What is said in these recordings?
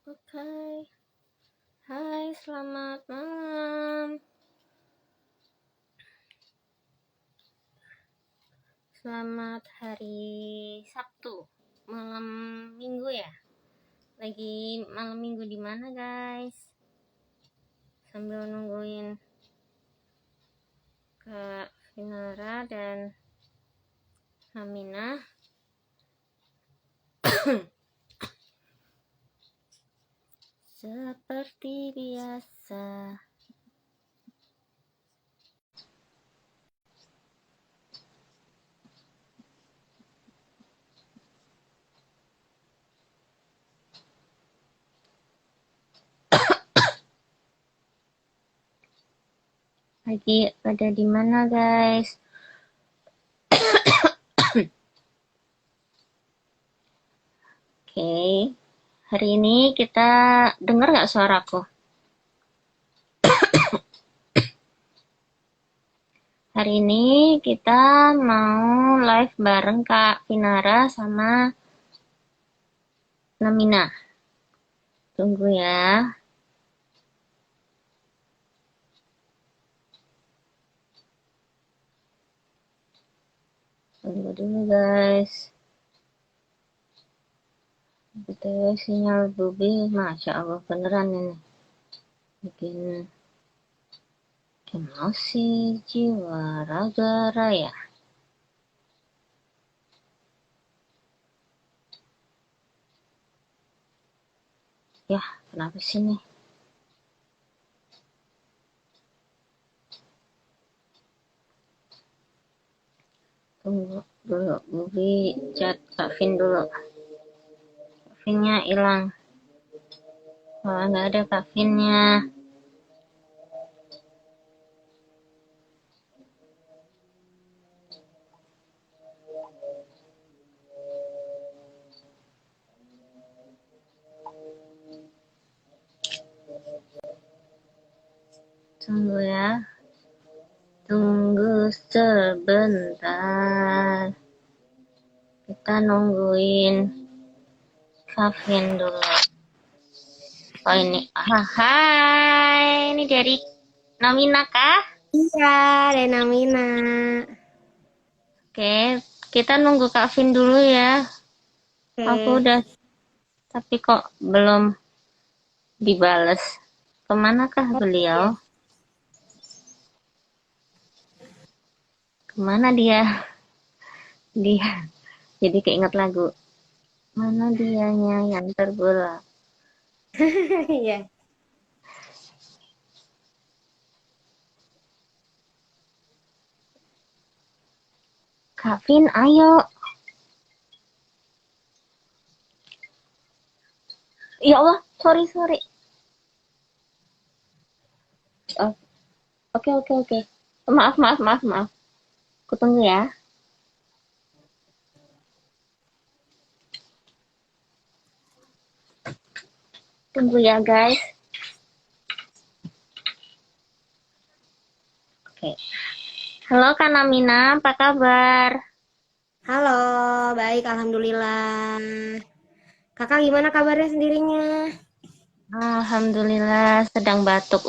Oke. Hai, selamat malam. Selamat hari Sabtu, malam Minggu ya. Lagi malam Minggu di mana, guys? Sambil nungguin Kak Vinara dan Aminah. Seperti biasa. Lagi ada di mana, guys? Oke. Hari ini kita dengar nggak suaraku? Hari ini kita mau live bareng Kak Vinara sama Namina. Tunggu ya. Tunggu dulu, guys. Betul, sinyal Bubi, Masya Allah, beneran ini. Bikin emosi jiwa raga raya. Ya, kenapa sih nih? Tunggu dulu, Bubi chat Kak Vin dulu. Kak Vinnya hilang. Wah, nggak ada Kak Vinnya. Tunggu ya. Tunggu sebentar. Kita nungguin Kak Vin dulu. Oh ini, hai, ini dari Namina kah? Iya, Dena Mina. Oke, kita nunggu Kak Vin dulu ya. Aku Oke. udah, tapi kok belum dibales. Kemanakah Oh, beliau? iya. Kemana dia? Dia, jadi keinget lagu. Mana dianya yang terbelah? Iya. Kak Vin, ayo. Ya Allah, sorry. Oh, oke. Maaf. Aku tunggu ya. Tunggu ya, guys. Oke. Halo Kak Namina, apa kabar? Halo, baik, alhamdulillah. Kakak gimana kabarnya sendirinya? Alhamdulillah, sedang batuk.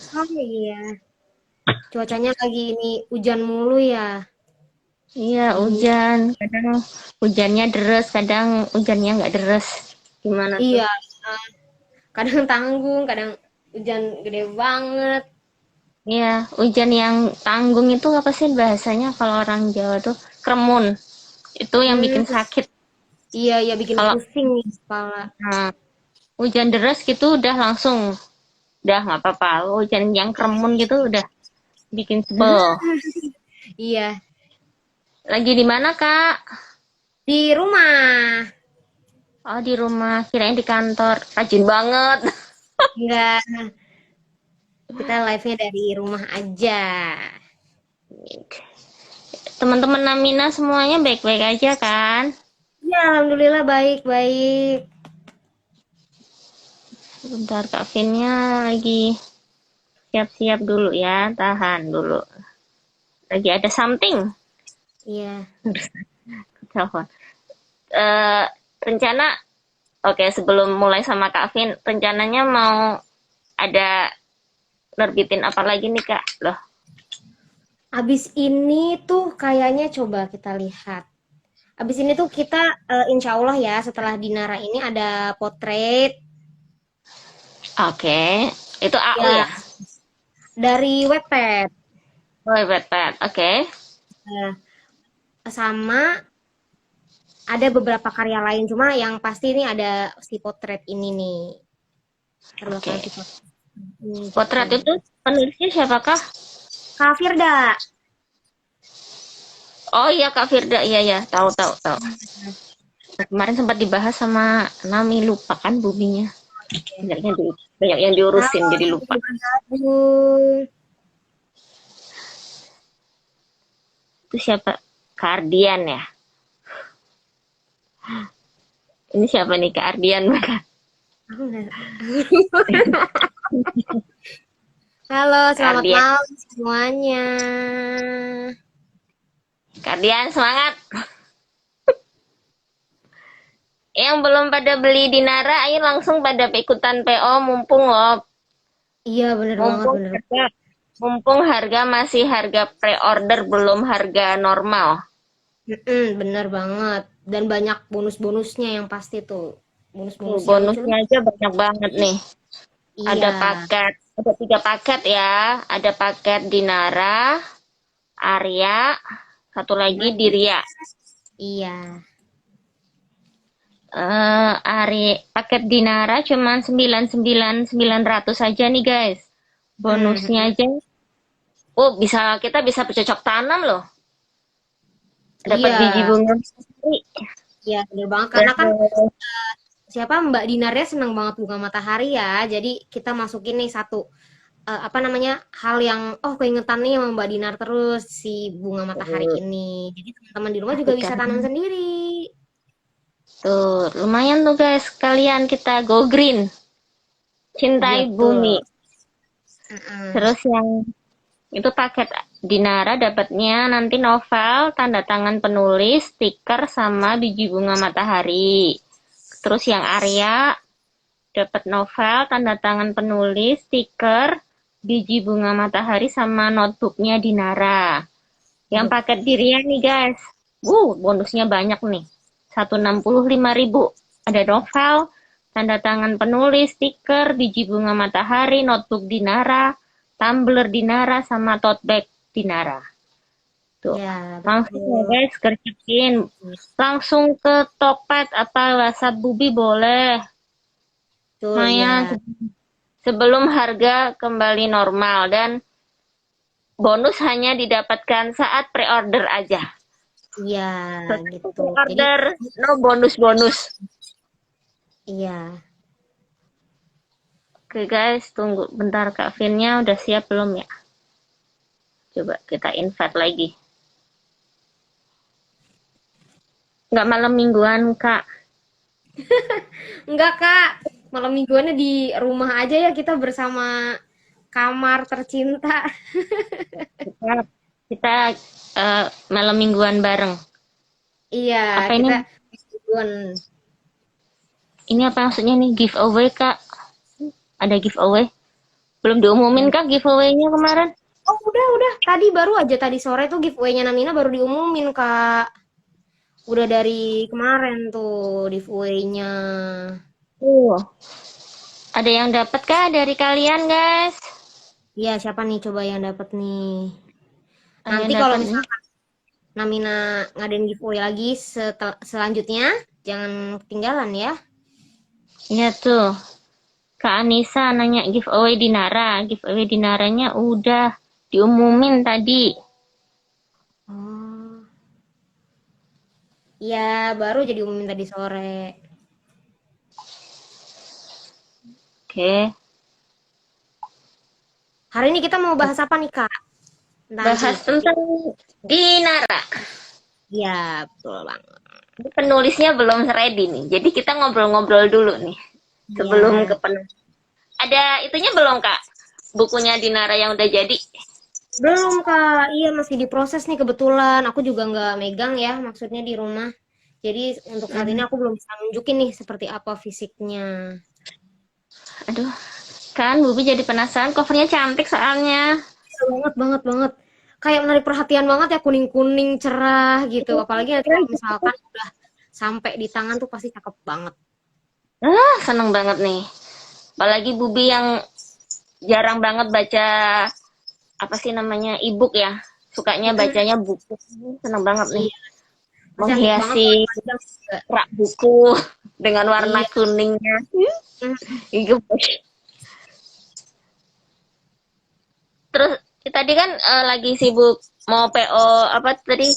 Oh iya, cuacanya lagi ini hujan mulu ya Iya, di. hujan. Kadang hujannya deres, kadang hujannya nggak deres. Gimana tuh? Iya, eh, kadang tanggung, kadang hujan gede banget. Iya, hujan yang tanggung itu apa sih bahasanya kalau orang Jawa tuh? Kremun. Itu yang Hmm, bikin sakit. iya, bikin Kalau pusing nih kepala. nah, hujan deras gitu udah langsung, udah nggak apa-apa. Hujan yang kremun gitu udah bikin sebel. Iya, Lagi di mana, Kak? di rumah. Oh, di rumah. Kirain di kantor. Rajin banget. Enggak, kita live-nya dari rumah aja. Teman-teman Namina semuanya baik-baik aja kan? Ya, alhamdulillah baik-baik. Bentar Kak Vinnya lagi siap-siap dulu ya, tahan dulu. Lagi ada something. Iya. Telepon. Eh, rencana Oke, sebelum mulai sama Kak Vin, rencananya mau ada nerbitin apa lagi nih Kak? Loh, Abis ini tuh kayaknya coba kita lihat. Abis ini tuh kita insya Allah ya setelah Dinara ini ada potret oke. Itu AU ya ya? dari Wattpad. Oh, Wattpad. Oke. Nah, sama ada beberapa karya lain cuma yang pasti ini ada si potret ini nih. Oke. Terbelakang si potret ini gitu. Potret itu penulisnya siapakah? Kak Firda. Oh iya Kak Firda, iya ya, tahu tahu tahu. Kemarin sempat dibahas sama Nami, lupa kan buminya. Banyak yang diurusin Halo, jadi lupa. Agung. Itu siapa? Kardian ya. Ini siapa nih Kardian? Aku nggak- Halo, selamat Kardian. malam semuanya. Kardian semangat. Yang belum pada beli Dinara, ayo langsung pada ikutan PO mumpung loh. Iya, bener banget, Mumpung bener. harga, mumpung harga masih harga pre-order belum harga normal. Bener banget. Dan banyak bonus-bonusnya yang pasti tuh. Bonus-bonusnya lucu. Bonusnya aja banyak banget nih. Ada Iya, paket, ada 3 paket ya. Ada paket Dinara, Arya, satu lagi Diria. iya. Paket Dinara cuman 99.900 aja nih guys. Bonusnya Mm, aja. Oh, kita bisa bercocok tanam loh. Dapat iya, biji bunga sendiri. iya, bener banget. Karena kan siapa Mbak Dinarnya senang banget bunga matahari ya. Jadi kita masukin nih satu apa namanya hal yang keingetan nih sama Mbak Dinar terus si bunga matahari ini. Jadi teman-teman di rumah juga bisa tanam sendiri. Tuh, lumayan tuh guys. Kalian kita go green. Iya Cintai bumi. betul. Mm-mm. Terus yang itu paket Dinara dapatnya nanti novel, tanda tangan penulis, stiker sama biji bunga matahari. Terus yang Arya dapat novel, tanda tangan penulis, stiker, biji bunga matahari sama notebooknya Dinara. Yang Aduh, paket Diria nih guys. Bonusnya banyak nih. 165.000. Ada novel, tanda tangan penulis, stiker, biji bunga matahari, notebook Dinara, tumbler Dinara, sama tote bag Dinara. Tuh. ya Langsung ya betul. guys, kerjain. Langsung ke Tokped apa WhatsApp Bubi boleh. Betul Lumayan ya. sebelum harga kembali normal dan bonus hanya didapatkan saat pre-order aja. Iya Setelah gitu. Jadi pre-order, no bonus-bonus. iya. Oke guys, tunggu bentar Kak Vinnya udah siap belum ya? Coba kita invite lagi. Nggak malam mingguan Kak. Enggak, Kak. Malam mingguannya di rumah aja ya kita bersama kamar tercinta. Kita, kita malam mingguan bareng. Iya, Apa ini? kita mingguan. Ini apa maksudnya nih? Giveaway Kak? Ada giveaway? Belum diumumin Kak giveaway-nya kemarin? Oh, udah. Tadi baru aja tadi sore tuh giveaway-nya Namina baru diumumin, Kak. Udah dari kemarin tuh giveaway-nya. Uh, ada yang dapat Kak dari kalian guys? Iya, siapa nih coba yang dapat nih? Ada Nanti yang kalau dapat nih? misalkan Namina ngadain giveaway lagi selanjutnya, jangan ketinggalan ya. Iya tuh. Kak Anissa nanya giveaway Dinara. Giveaway Dinaranya udah diumumin tadi. Oh. Iya, baru jadi umumin tadi sore. Oke. Hari ini kita mau bahas apa nih, Kak? Bahas Nanti. tentang Dinara. Iya, betul banget. Ini penulisnya belum ready nih. Jadi kita ngobrol-ngobrol dulu nih. Sebelum Iya. ke penulis. Ada itunya belum Kak? Bukunya Dinara yang udah jadi. Belum, Kak. Iya, masih diproses nih kebetulan. Aku juga nggak megang ya, maksudnya di rumah. Jadi untuk saat ini aku belum bisa nunjukin nih seperti apa fisiknya. Aduh, kan Bubi jadi penasaran. Covernya cantik soalnya. Iya, banget banget banget. Kayak menarik perhatian banget ya, kuning-kuning cerah gitu. Apalagi nanti kalau misalkan udah sampai di tangan tuh pasti cakep banget. Ah, seneng banget nih. Apalagi Bubi yang jarang banget baca apa sih namanya e-book ya. Sukanya Mm-mm. bacanya buku. Seneng banget nih. Iya, cantik banget Menghiasi tuh panjang juga. rak buku dengan warna Iya. kuningnya. Mm. Gemes. Terus tadi kan lagi sibuk mau PO apa tadi?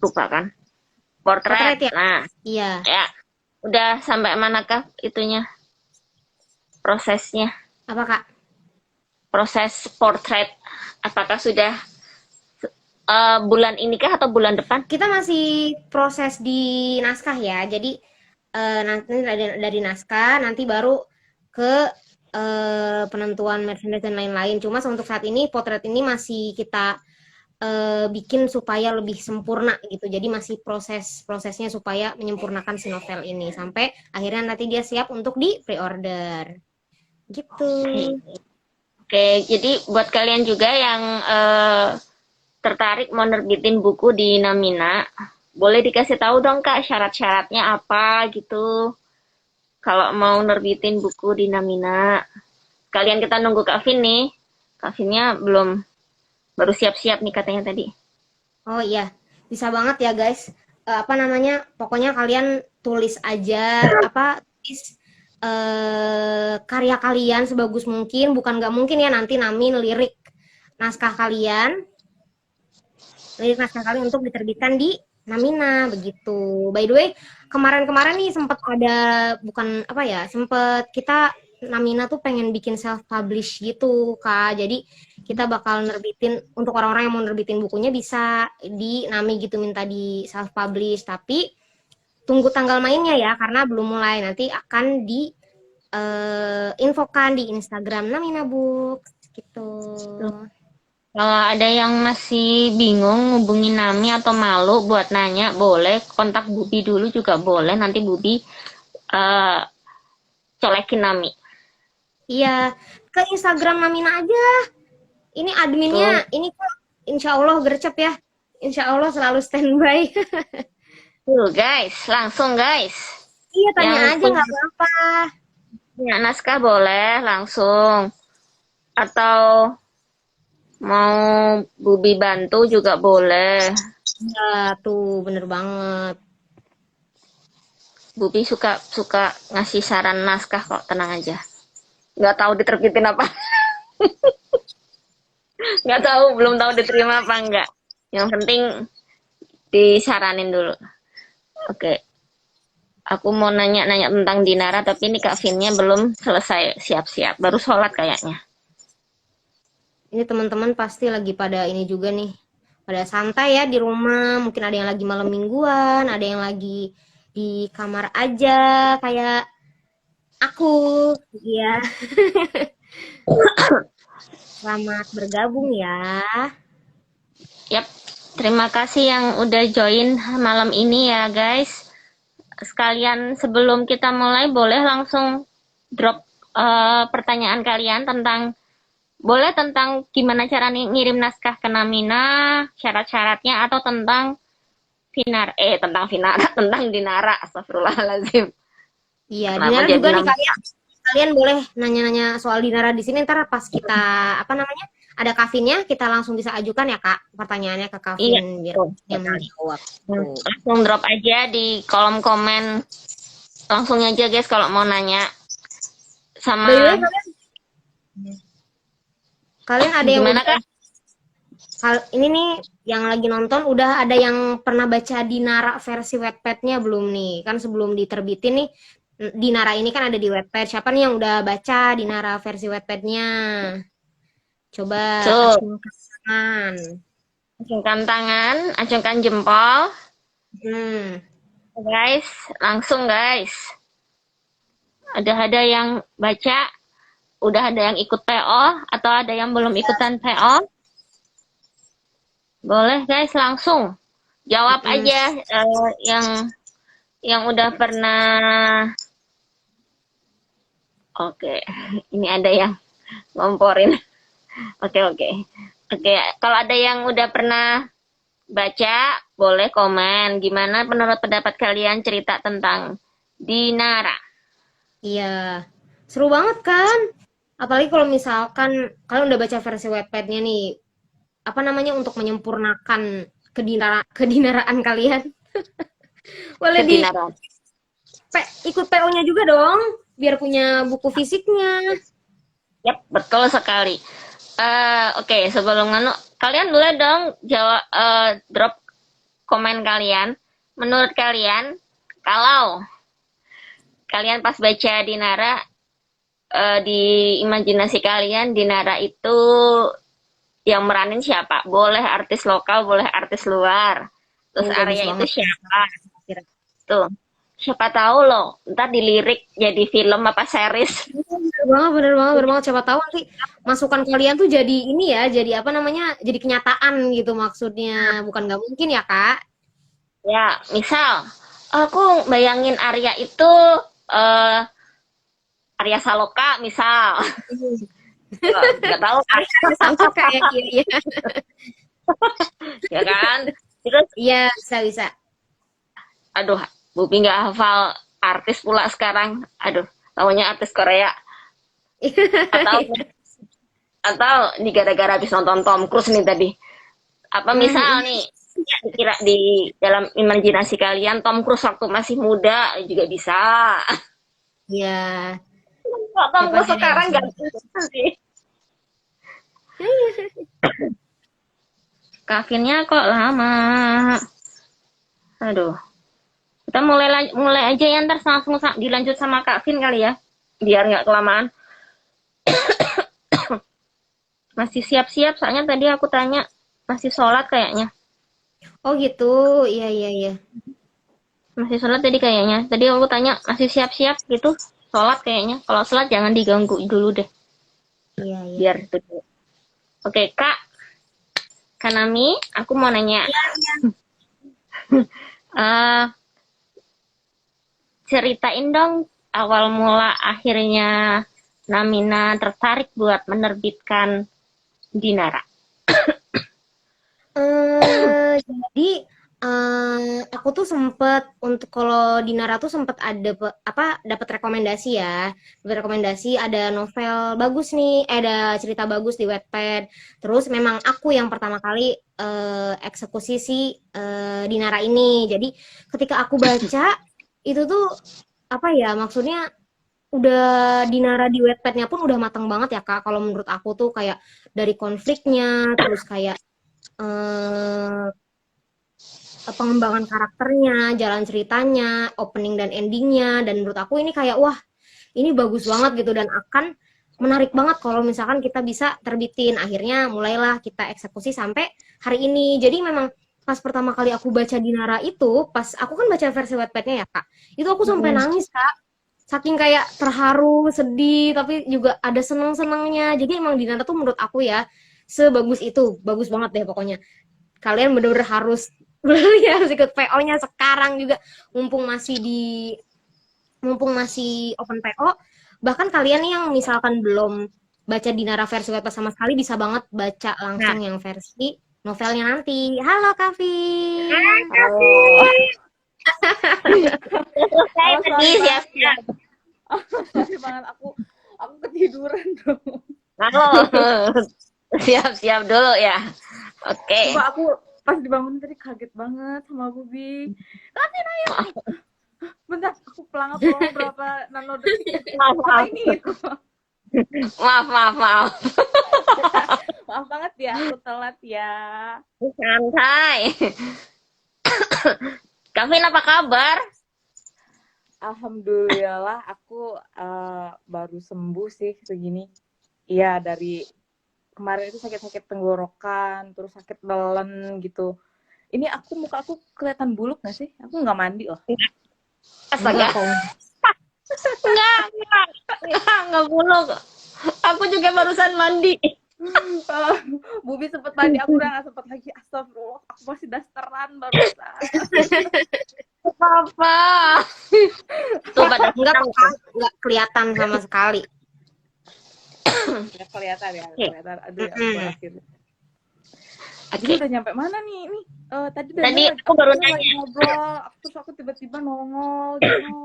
Lupa kan? Portrait. Potret ya? Nah, Iya. ya udah sampai manakah itunya prosesnya? Apa Kak? Proses portrait apakah sudah bulan ini kah atau bulan depan? Kita masih proses di naskah ya. Jadi nanti dari naskah, nanti baru ke penentuan merchandise dan lain-lain. Cuma untuk saat ini potret ini masih kita bikin supaya lebih sempurna gitu. Jadi masih prosesnya supaya menyempurnakan si novel ini sampai akhirnya nanti dia siap untuk di pre-order. Gitu. Oke, jadi buat kalian juga yang tertarik mau nerbitin buku di Namina, boleh dikasih tahu dong Kak syarat-syaratnya apa gitu. Kalau mau nerbitin buku di Namina, kalian kita nunggu Kak Vin nih. Kak Vinnya belum baru siap-siap nih katanya tadi. Oh iya, bisa banget ya guys. Apa namanya? Pokoknya kalian tulis aja apa tulis karya kalian sebagus mungkin, bukan nggak mungkin ya nanti Nami naskah kalian, lirik naskah kalian untuk diterbitkan di Namina begitu. By the way, kemarin-kemarin nih sempat ada bukan apa ya, sempat kita Namina tuh pengen bikin self publish gitu Kak. Jadi kita bakal nerbitin untuk orang-orang yang mau nerbitin bukunya bisa di Nami gitu minta di self publish tapi tunggu tanggal mainnya ya karena belum mulai nanti akan di infokan di Instagram Namina Books gitu. Kalau ada yang masih bingung ngubungin Nami atau malu buat nanya, boleh kontak Bubi dulu juga boleh. Nanti Bubi eh, colekin Nami. Iya, ke Instagram Namina aja. Ini adminnya, Tuh, ini kok insya Allah gercep ya. Insya Allah selalu standby. tuh guys, langsung guys. Iya, tanya Yang aja nggak apa-apa. punya naskah boleh langsung. Atau mau Bubi bantu juga boleh. Iya, tuh bener banget. Bubi suka suka ngasih saran naskah kok, tenang aja. Nggak tahu diterbitin apa. Nggak tahu, belum tahu diterima apa enggak. Yang penting disaranin dulu. Oke, aku mau nanya-nanya tentang Dinara, tapi ini Kak Vinnya belum selesai siap-siap. Baru sholat kayaknya. Ini teman-teman pasti lagi pada ini juga nih. Pada santai ya di rumah. Mungkin ada yang lagi malam mingguan, ada yang lagi di kamar aja kayak aku. Iya, selamat bergabung ya. Yap, terima kasih yang udah join malam ini ya guys. Sekalian sebelum kita mulai, boleh langsung drop pertanyaan kalian tentang boleh tentang gimana cara ngirim naskah ke Namina, syarat-syaratnya, atau tentang tentang Vinara, tentang Dinara, astagfirullahaladzim. Iya, Kenapa Dinara jadi juga nih nama? kalian boleh nanya-nanya soal Dinara di sini ntar pas kita apa namanya ada Kavinnya kita langsung bisa ajukan ya Kak pertanyaannya ke Iya, Kavin biar tuh. yang menjawab tuh. Langsung drop aja di kolom komen. Langsung aja guys kalau mau nanya. By the way Sama kalian ada yang gimana udah Kak? ini nih yang lagi nonton udah ada yang pernah baca Dinara versi Wattpad-nya belum nih? Kan sebelum diterbitin nih Dinara ini kan ada di Wattpad. Siapa nih yang udah baca Dinara versi Wattpad-nya? Coba Tuh, acungkan tangan. acungkan tangan, acungkan jempol. Hmm. Guys, langsung guys. Ada yang baca, udah ada yang ikut PO, atau ada yang belum ikutan PO? Boleh guys, langsung. Jawab Mm-mm. aja yang udah pernah. Oke, ini ada yang ngomporin. Oke, oke. Oke, kalau ada yang udah pernah baca, boleh komen. Gimana menurut pendapat kalian cerita tentang Dinara? Iya, seru banget kan? Apalagi kalau misalkan kalian udah baca versi Wattpad-nya nih, apa namanya untuk menyempurnakan kedinaraan kalian, boleh Ke di Dinara. ikut PO-nya juga dong, biar punya buku fisiknya. Yap, betul sekali. Oke, sebelum kalian boleh dong jawab drop komen kalian. Menurut kalian, kalau kalian pas baca Dinara, di imajinasi kalian Dinara itu yang meranin siapa? Boleh artis lokal, boleh artis luar. Terus Oh, bagus Arya itu banget. siapa? Tuh. Siapa tahu loh, ntar dilirik jadi film apa series. Bener banget, bener banget, bener banget. Siapa tahu nanti masukan kalian tuh jadi ini ya, jadi apa namanya, jadi kenyataan gitu maksudnya. Bukan nggak mungkin ya, Kak? Ya, misal aku bayangin Arya itu eh Arya Saloka misal. Nggak tahu kan. Sama kayak iya, iya. Ya kan. Terus Iya, bisa, bisa. aduh, Bubi nggak hafal artis pula sekarang. Aduh, tahunya artis Korea. Atau ini gara-gara habis nonton Tom Cruise nih tadi. Apa misal Mhm. nih, kira di dalam imajinasi kalian Tom Cruise waktu masih muda juga bisa. Iya, Kok Tom siapa Cruise aja deh sekarang langsung. ganti sih. Kakinnya kok lama. Aduh. Kita mulai aja ya, ntar langsung dilanjut sama Kak Vin kali ya. Biar nggak kelamaan. Masih siap-siap, soalnya tadi aku tanya masih sholat kayaknya. Oh gitu, iya, iya, iya. Masih sholat tadi kayaknya. Tadi aku tanya masih siap-siap gitu. Sholat kayaknya. Kalau sholat jangan diganggu dulu deh. Iya, iya. Biar itu dulu. Oke, Kak. Kanami, aku mau nanya. uh, Ceritain dong awal mula akhirnya Namina tertarik buat menerbitkan Dinara. Jadi, aku tuh sempet untuk kalau di Nara tuh sempet ada apa, dapat rekomendasi ya, dapat rekomendasi ada novel bagus nih, ada cerita bagus di Wattpad. Terus memang aku yang pertama kali, eksekusi si, Dinara ini. Jadi ketika aku baca, itu tuh, apa ya, maksudnya udah Dinara di Wattpad-nya pun udah matang banget ya, Kak, kalau menurut aku tuh kayak dari konfliknya, terus kayak, eee pengembangan karakternya, jalan ceritanya, opening dan endingnya, dan menurut aku ini kayak wah ini bagus banget gitu dan akan menarik banget kalau misalkan kita bisa terbitin. Akhirnya mulailah kita eksekusi sampai hari ini. Jadi memang pas pertama kali aku baca Dinara itu, pas aku kan baca versi Wattpad-nya ya Kak, itu aku sampai nangis Kak. Saking kayak terharu, sedih, tapi juga ada seneng-senengnya. Jadi emang Dinara tuh menurut aku ya, sebagus itu, bagus banget deh pokoknya. Kalian bener-bener harus ya harus ikut PO-nya sekarang juga mumpung masih open PO. Bahkan kalian nih yang misalkan belum baca Dinara versi Wattpad sama sekali bisa banget baca Nah, langsung yang versi novelnya nanti. Halo Kavin. Halo. selesai Halo, tadi sorry banget ya. siap-siap. Sorry banget aku ketiduran dong. Halo. Siap-siap dulu ya. Oke. Coba aku pas dibangun tadi kaget banget sama Bubi. Kavin ayo. Bentar, aku pelangap berapa nanodetik. Maaf, Apa maaf. ini? Maaf, maaf, maaf. Maaf banget ya, aku telat ya. Santai. Kavin apa kabar? Alhamdulillah aku baru sembuh sih segini. Iya, dari kemarin itu sakit-sakit tenggorokan, terus sakit nelen gitu. Ini muka aku kelihatan buluk gak sih? Aku nggak mandi loh. Astaga. Enggak buluk. Aku juga barusan mandi. Ah, Bubi sempet tadi, aku udah nggak sempet lagi. Astagfirullah, aku masih dasteran barusan. Apa? Tuh pada Enggak senang kok, tuh. enggak kelihatan sama sekali. Ya kelihatan ya, Oke. kelihatan. Aduh ya ampun, Mm-mm. akhirnya. Jadi Oke. udah nyampe mana nih? Nih, tadi Tadi Daniel aku baru lagi nanya. ngobrol, terus aku tiba-tiba nongol gitu.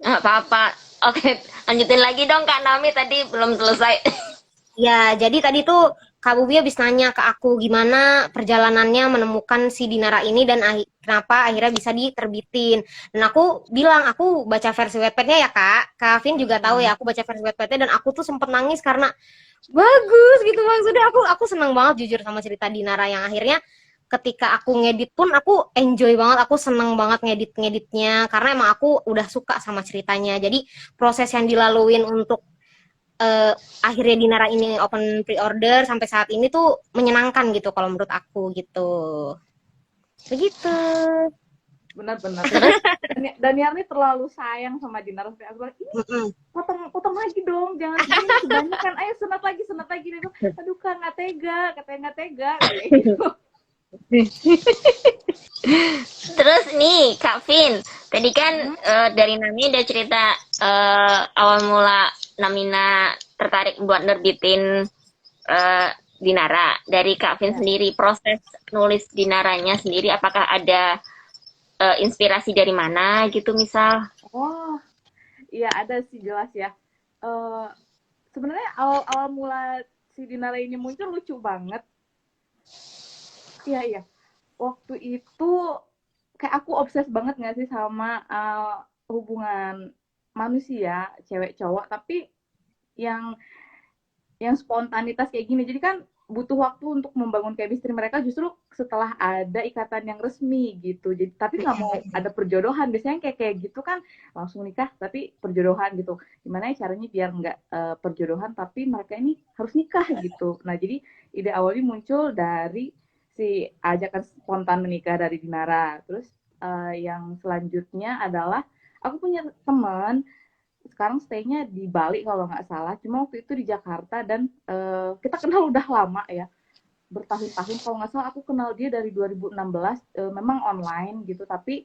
Nggak apa-apa. Oke, lanjutin lagi dong Kak Nami, tadi belum selesai. Ya, jadi tadi tuh Kak Bubi habis nanya ke aku gimana perjalanannya menemukan si Dinara ini dan kenapa akhirnya bisa diterbitin. Dan aku bilang aku baca versi Wattpad-nya ya Kak. Kak Vin juga tahu ya aku baca versi Wattpad-nya dan aku tuh sempet nangis karena bagus gitu maksudnya aku senang banget jujur sama cerita Dinara yang akhirnya ketika aku ngedit pun aku enjoy banget, aku seneng banget ngeditnya karena emang aku udah suka sama ceritanya. Jadi proses yang dilaluin untuk eh, akhirnya Dinara ini open pre-order sampai saat ini tuh menyenangkan gitu kalau menurut aku gitu. Begitu. Benar-benar. Daniel ini terlalu sayang sama Dinar. Sampai aku bilang, ini Mm-mm. potong lagi dong, jangan ini masih banyak kan. Ayo senat lagi. Dia bilang, aduh Kak, nggak tega, katanya nggak tega. Gitu. Terus nih Kak Vin, tadi kan dari Nami udah cerita awal mula Namina tertarik buat nerbitin Dinara. Dari Kak Vin Ya. sendiri, proses nulis Dinaranya sendiri, apakah ada inspirasi dari mana gitu misal? Oh, iya ada sih jelas ya. Eh Sebenarnya awal mula si Dinara ini muncul lucu banget. Iya. Waktu itu kayak aku obses banget nggak sih sama hubungan manusia, cewek cowok, tapi yang spontanitas kayak gini. Jadi kan butuh waktu untuk membangun chemistry mereka justru setelah ada ikatan yang resmi gitu. Jadi tapi nggak mau ada perjodohan. Biasanya kayak gitu kan langsung nikah tapi perjodohan gitu. Gimana ya caranya biar nggak perjodohan tapi mereka ini harus nikah gitu. Nah jadi ide awalnya muncul dari si ajakan spontan menikah dari Dinara. Terus yang selanjutnya adalah aku punya teman sekarang stay-nya di Bali kalau nggak salah. Cuma waktu itu di Jakarta dan kita kenal udah lama ya, bertahun-tahun. Kalau nggak salah aku kenal dia dari 2016, memang online gitu. Tapi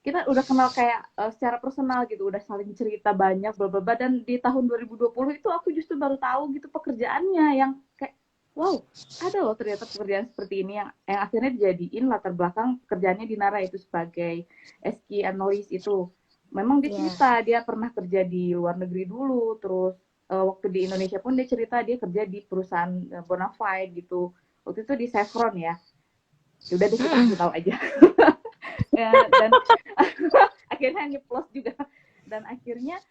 kita udah kenal kayak secara personal gitu, udah saling cerita banyak, bla bla bla. Dan di tahun 2020 itu aku justru baru tahu gitu pekerjaannya yang kayak wow, ada loh ternyata pekerjaan seperti ini yang akhirnya dijadiin latar belakang pekerjaannya di Nara itu sebagai SQ analis itu. Memang dia Ya. cerita dia pernah kerja di luar negeri dulu, terus waktu di Indonesia pun dia cerita dia kerja di perusahaan Bonafide gitu. Waktu itu di Chevron ya. Udah deh kita kasih tahu aja. Ya, dan akhirnya nyeplos juga. Dan akhirnya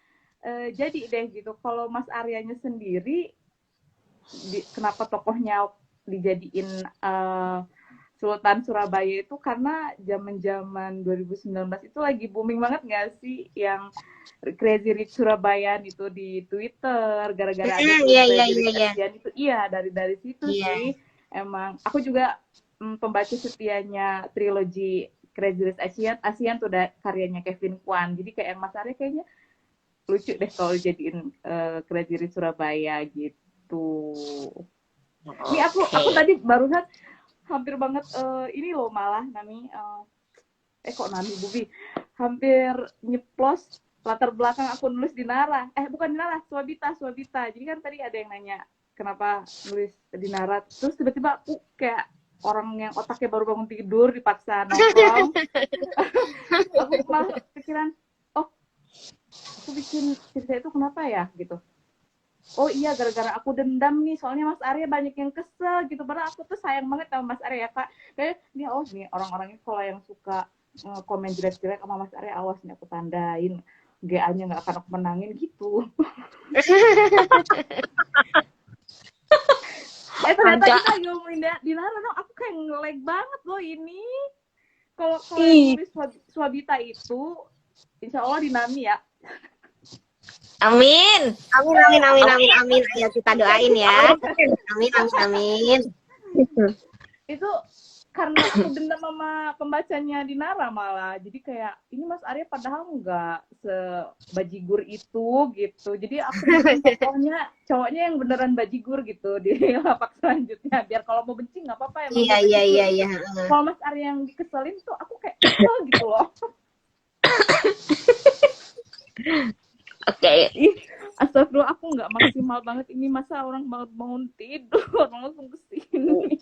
jadi deh gitu. Kalau Mas Aryanya sendiri kenapa tokohnya dijadiin Sultan Surabaya itu karena zaman-zaman 2019 itu lagi booming banget nggak sih yang Crazy Rich Surabaya itu di Twitter gara-gara ada tuh Iya, iya, Crazy iya, Rich iya. Asian itu iya dari situ Iya. sih emang aku juga pembaca setianya trilogi Crazy Rich Asian tuh udah karyanya Kevin Kwan jadi kayak Mas Arya kayaknya lucu deh kalau jadiin Crazy Rich Surabaya gitu. Ini aku tadi barusan hampir banget ini loh malah Nami kok Nami Bubi hampir nyeplos latar belakang aku nulis di Nara bukan di Nara Swabita jadi kan tadi ada yang nanya kenapa nulis di Nara terus tiba-tiba aku kayak orang yang otaknya baru bangun tidur dipaksa nongkrong aku malah pikiran oh aku bikin cerita itu kenapa ya gitu. Oh iya gara-gara aku dendam nih soalnya Mas Arya banyak yang kesel gitu padahal aku tuh sayang banget sama Mas Arya ya Kak kayak nih nih orang-orang ini kalau yang suka komen jelek-jelek sama Mas Arya awas nih aku tandain GA-nya nggak akan aku menangin gitu. Ternyata kita lagi ngomongin Dinara dong aku kayak nge-lag banget loh ini kalau yang nulis Swabita itu insya Allah Dinami ya. Amin. Ayo kita doain ya. Amin. Itu karena aku dendam sama pembacanya Dinara malah. Jadi kayak ini Mas Arya padahal nggak sebajigur itu gitu. Jadi aku bikin cowoknya yang beneran bajigur gitu di lapak selanjutnya. Biar kalau mau benci nggak apa-apa emang Iya, dia iya, bajigur. iya, iya. Kalau Mas Arya yang dikeselin tuh aku kayak kesel gitu loh. Oke, Ih, astagfirullah aku nggak maksimal banget ini, masa orang bangun tidur langsung kesini.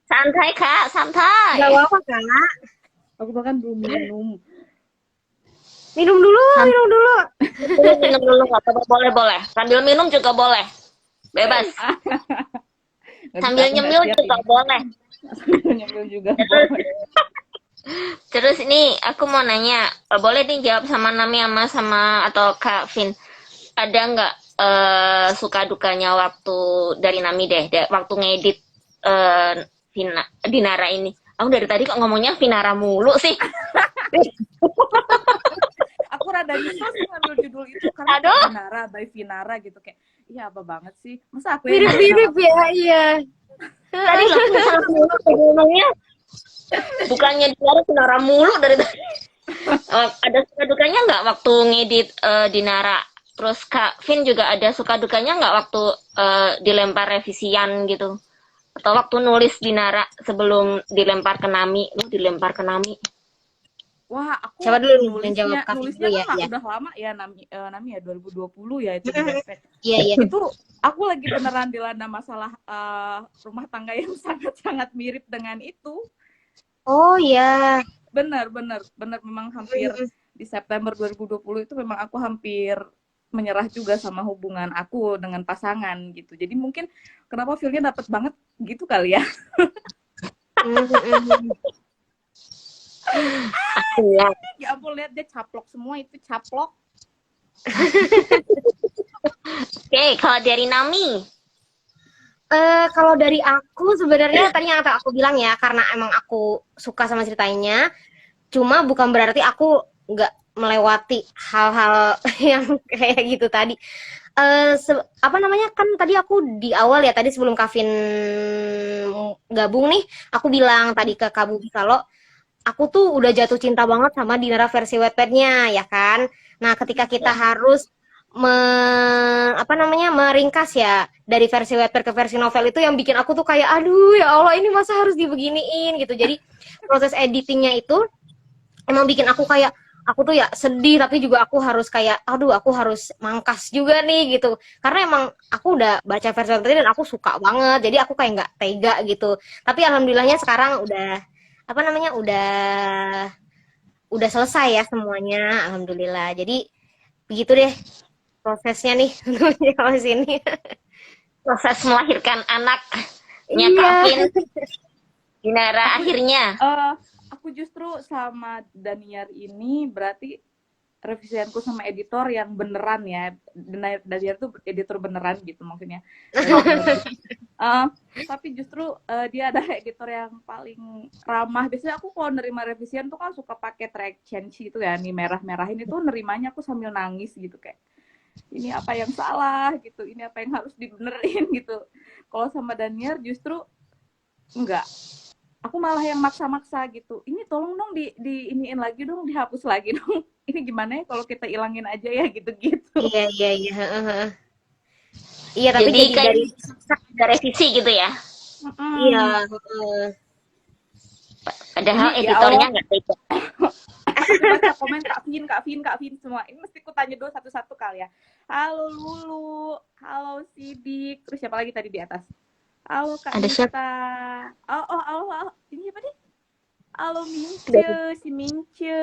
santai Kak, Gak santai. apa-apa, Kak. Aku bahkan belum minum. Minum dulu, minum dulu. Minum dulu nggak apa-apa, boleh. Sambil minum juga boleh. Bebas. Nggak Sambil bisa, aku nggak nyemil siap juga ini. boleh. Sambil nyemil juga Terus, boleh. terus ini aku mau nanya, boleh nih jawab sama Nami sama atau Kak Vin. Ada nggak suka dukanya waktu dari Nami deh, waktu ngedit Dinara ini? Aku dari tadi kok ngomongnya Vinara mulu sih. Aku rada nyesel sih ngambil judul itu karena Aduh. kayak Vinara by Vinara gitu, kayak iya apa banget sih, masa aku yang Mirip-mirip ngasih nama ya, iya. Tadi lah aku salah mulu ngomongnya. Bukannya Dinara Vinara mulu dari tadi. Ada suka dukanya nggak waktu ngedit Dinara? Terus Kak Vin juga ada suka dukanya nggak waktu dilempar revisian gitu? Atau waktu nulis Dinara sebelum dilempar ke Nami? Lu dilempar ke Nami. Wah, aku Coba dulu nih yang jawab Kak Vin nulisnya dulu kan ya. udah lama ya, Nami ya 2020 ya itu di Wattpad. Iya, iya. Itu aku lagi beneran dilanda masalah rumah tangga yang sangat-sangat mirip dengan itu. Oh iya. Bener memang hampir di September 2020 itu memang aku hampir menyerah juga sama hubungan aku dengan pasangan gitu. Jadi mungkin kenapa feel-nya dapet banget gitu kali ya. Iya. Ya ampun, lihat dia caplok semua, itu caplok. Oke, kalau dari Nami. Kalau dari aku sebenarnya tadi yang aku bilang ya, karena emang aku suka sama ceritanya, cuma bukan berarti aku nggak melewati hal-hal yang kayak gitu tadi. Apa namanya, kan tadi aku di awal ya, tadi sebelum Kavin gabung nih, aku bilang tadi ke Kak Bubi kalau aku tuh udah jatuh cinta banget sama Dinara versi Wattpad-nya, ya kan. Nah, ketika kita harus meringkas ya dari versi Wattpad ke versi novel, itu yang bikin aku tuh kayak aduh ya Allah, ini masa harus dibeginiin gitu. Jadi proses editingnya itu emang bikin aku kayak aku tuh ya sedih, tapi juga aku harus kayak aduh aku harus mangkas juga nih gitu, karena emang aku udah baca versi Wattpad dan aku suka banget, jadi aku kayak nggak tega gitu. Tapi alhamdulillahnya sekarang udah udah selesai ya semuanya, alhamdulillah. Jadi begitu deh prosesnya nih sampai sini. Proses melahirkan anaknya Iya. Kak Vin. Dinara akhirnya. Aku justru sama Daniar ini berarti revisianku sama editor yang beneran ya. Daniar tuh editor beneran gitu maksudnya. Tapi justru dia ada editor yang paling ramah. Biasanya aku kalau nerima revisian tuh kan suka pakai track change gitu ya, nih merah-merahin itu nerimanya aku sambil nangis gitu, kayak ini apa yang salah gitu, ini apa yang harus dibenerin gitu. Kalau sama Daniar justru enggak, aku malah yang maksa-maksa gitu, ini tolong dong di iniin lagi dong, dihapus lagi dong, ini gimana ya kalau kita ilangin aja ya gitu-gitu. Iya. Iya, tapi jadi kayak dari revisi gitu ya. iya. Padahal Ini, ya editornya Allah. nggak tega. Aku baca komen Kak Vin semua. Ini mesti ku tanya dulu satu-satu kali ya. Halo Lulu, halo Sidik, terus siapa lagi tadi di atas? Halo Kak Ada siapa? Nita. Halo. Ini siapa nih? Halo Mince, si Mince.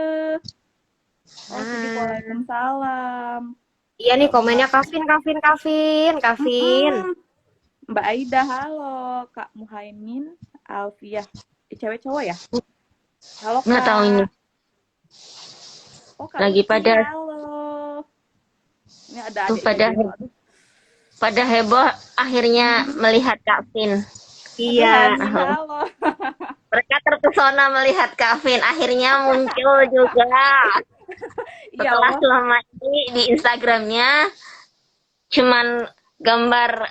Oh, Sidik, waalaikumsalam. Iya nih komennya Kavin. Mbak Aida, halo. Kak Muhaimin, Alfiah. Cewek cowok ya? Halo Kak. Nggak tahu ini. Oh, Kak Lagi Uci, pada halo. Ini ada tuh adik pada heboh akhirnya melihat Kak Vin. Iya. Halo. Mereka terpesona melihat Kak Vin akhirnya muncul juga. Iya, Setelah selama ini di Instagramnya cuman gambar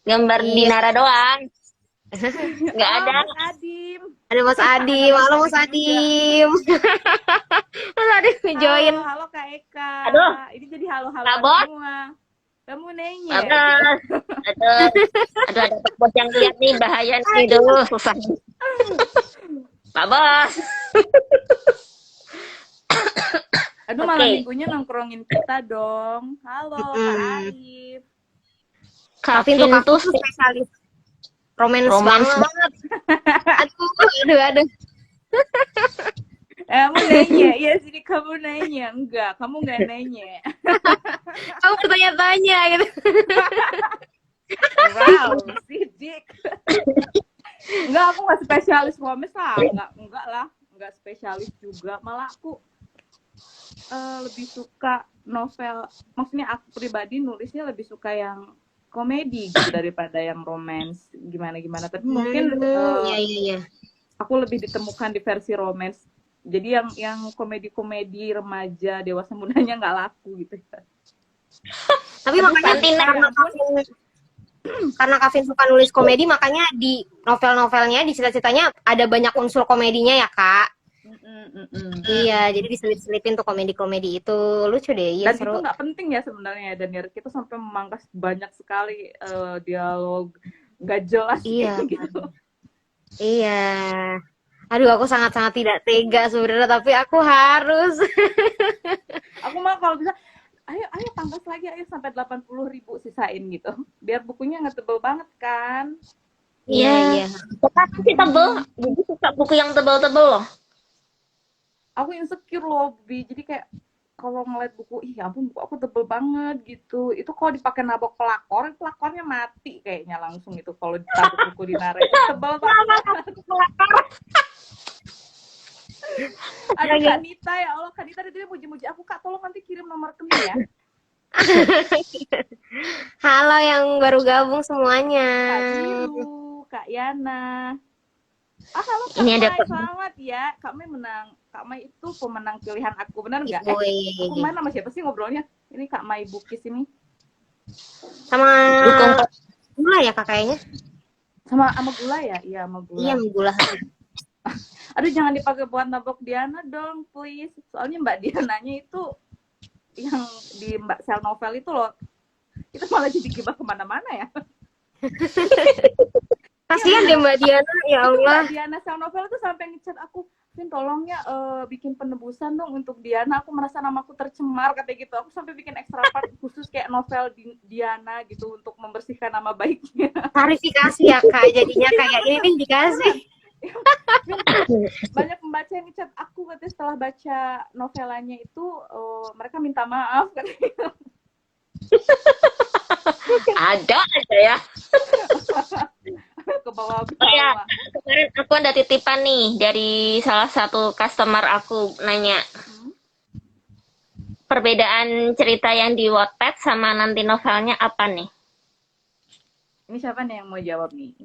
Iya. Dinara doang. Nggak Oh, ada. Mas Adim. Ada Mas Ada Adim. Mas Halo Mas Adim juga. Adim. Mas Adim join. Halo Kak Eka. Aduh, Ini jadi halo-haloan Pak semua. Kamu Bos, nanya gitu. aduh, aduh, aduh, ada Pak Bos yang lihat nih, bahaya nih, dulu susah. Pak Bos, Aduh, malam oke. minggunya nongkrongin kita dong. Halo Kak Mm-mm. Arif. Kavin tuh Kavin Kavin tuh tuh spesialis romance romance banget. Aduh, aduh, aduh. Kamu nanya, iya sini kamu nanya. Enggak, kamu nggak nanya. Kamu bertanya-tanya gitu. Wow, sidik. Enggak, aku nggak spesialis romance lah. Enggak lah. Enggak spesialis juga. Malah aku lebih suka novel. Maksudnya aku pribadi nulisnya lebih suka yang komedi gitu daripada yang romance. Gimana-gimana. Tapi mungkin Iya, iya, iya. aku lebih ditemukan di versi romance. Jadi yang komedi-komedi remaja dewasa mudanya nggak laku gitu ya. Tapi Aduh, makanya nanti ya ampun. karena Kavin suka nulis komedi, makanya di novel-novelnya, di cerita-ceritanya ada banyak unsur komedinya ya, Kak. Iya, jadi diselip-selipin tuh komedi-komedi itu. Lucu deh, iya Dan itu seru. nggak penting ya sebenarnya, Daniel. Kita sampai memangkas banyak sekali dialog nggak jelas Iya, kayak gitu. iya. Aduh, aku sangat-sangat tidak tega sebenarnya, tapi aku harus. Aku mah kalau bisa, ayo pangkas lagi, ayo sampai 80.000 sisain gitu. Biar bukunya nggak tebel banget kan. Iya, ya, iya. tapi sih tebel. Jadi suka buku yang tebel-tebel loh. Aku insecure loh, Bi. Jadi kayak kalau ngeliat buku, ih ampun buku aku tebel banget gitu. Itu kalau dipakai nabok pelakornya mati kayaknya langsung itu kalau ditabuk buku Dinara itu tebel banget. Aduh Kak Nita, ya Allah, Kak Nita tadi muji-muji aku, Kak tolong nanti kirim nomor rekening ya. Halo yang baru gabung semuanya. Kak Biru, Kak Yana. Halo Kak Ini ada Mai, selamat ya. Kak Mai menang. Kak Mai itu pemenang pilihan aku, benar nggak? Aku Giveaway. mana sama siapa sih ngobrolnya? Ini Kak Mai Bukis ini. Sama dukung gula ya, Kak, kayaknya? Sama Gula ya? Iya, sama Gula. Iya, gula. Aduh, jangan dipakai buat nabok Diana dong, please. Soalnya Mbak Diananya itu yang di Mbak Sel Novel itu loh. Itu malah jadi gibah kemana-mana ya. Kasihan deh Mbak Diana, ya Itu Allah. Mbak Diana Sel Novel itu sampai ngechat aku, Vin tolong ya bikin penebusan dong untuk Diana. Aku merasa namaku tercemar, katanya gitu. Aku sampai bikin extra part khusus kayak novel Diana gitu untuk membersihkan nama baiknya. Klarifikasi ya, Kak. Jadinya kayak ini nih dikasih. Banyak pembaca yang ngechat aku katanya setelah baca novelanya itu mereka minta maaf katanya. ada aja ya. Ke bawah-bawah. Oh ya, kemarin aku ada titipan nih dari salah satu customer aku nanya. Perbedaan cerita yang di Wattpad sama nanti novelnya apa nih? Ini siapa nih yang mau jawab nih?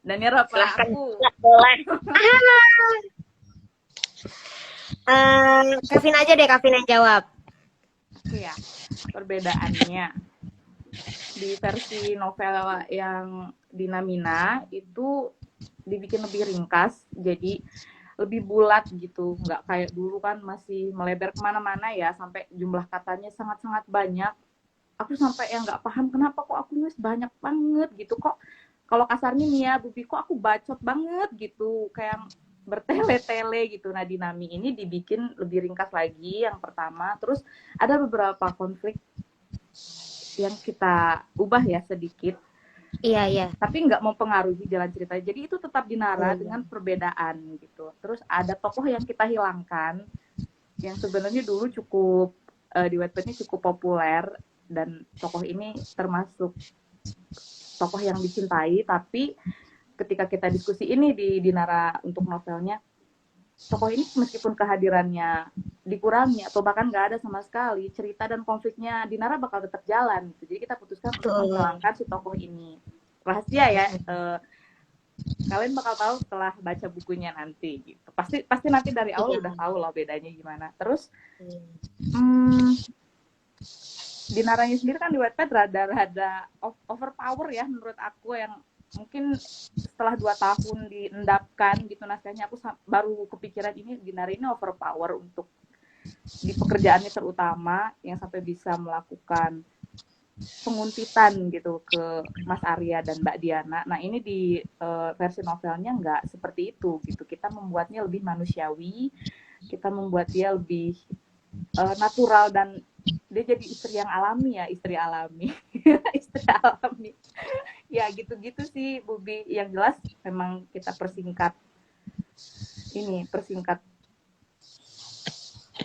Daniel apa Silahkan. aku? Boleh. Kevin aja deh, Kevin yang jawab. Aku ya. Perbedaannya di versi novel yang Dinamina itu dibikin lebih ringkas, jadi lebih bulat gitu, nggak kayak dulu kan masih melebar kemana-mana ya, sampai jumlah katanya sangat-sangat banyak. Aku sampai yang nggak paham kenapa kok aku nulis banyak banget gitu, kok kalau kasarnya nih ya Bubi, kok aku bacot banget gitu, kayak bertele-tele gitu. Nah Dinami ini dibikin lebih ringkas lagi yang pertama, terus ada beberapa konflik yang kita ubah ya sedikit, Iya, iya. tapi nggak mempengaruhi jalan cerita. Jadi itu tetap dinara dengan perbedaan gitu. Terus ada tokoh yang kita hilangkan, yang sebenarnya dulu cukup di Wattpad-nya cukup populer, dan tokoh ini termasuk tokoh yang dicintai, tapi ketika kita diskusi ini di Dinara untuk novelnya, tokoh ini meskipun kehadirannya dikurangi atau bahkan nggak ada sama sekali, cerita dan konfliknya Dinara bakal tetap jalan gitu. Jadi kita putuskan untuk menghilangkan si tokoh ini. Rahasia ya, kalian bakal tahu setelah baca bukunya nanti gitu. Pasti nanti dari awal udah tahu lah bedanya gimana. Terus Dinaranya sendiri kan di Wattpad rada overpower ya menurut aku, yang mungkin setelah 2 tahun diendapkan gitu naskahnya, aku baru kepikiran ini Dinar ini overpower untuk di pekerjaannya, terutama yang sampai bisa melakukan penguntitan gitu ke Mas Arya dan Mbak Diana. Nah ini di versi novelnya nggak seperti itu gitu. Kita membuatnya lebih manusiawi, kita membuat dia lebih natural, dan dia jadi istri yang alami ya, istri alami. Istri alami. Ya gitu-gitu sih Bubi. Yang jelas memang kita persingkat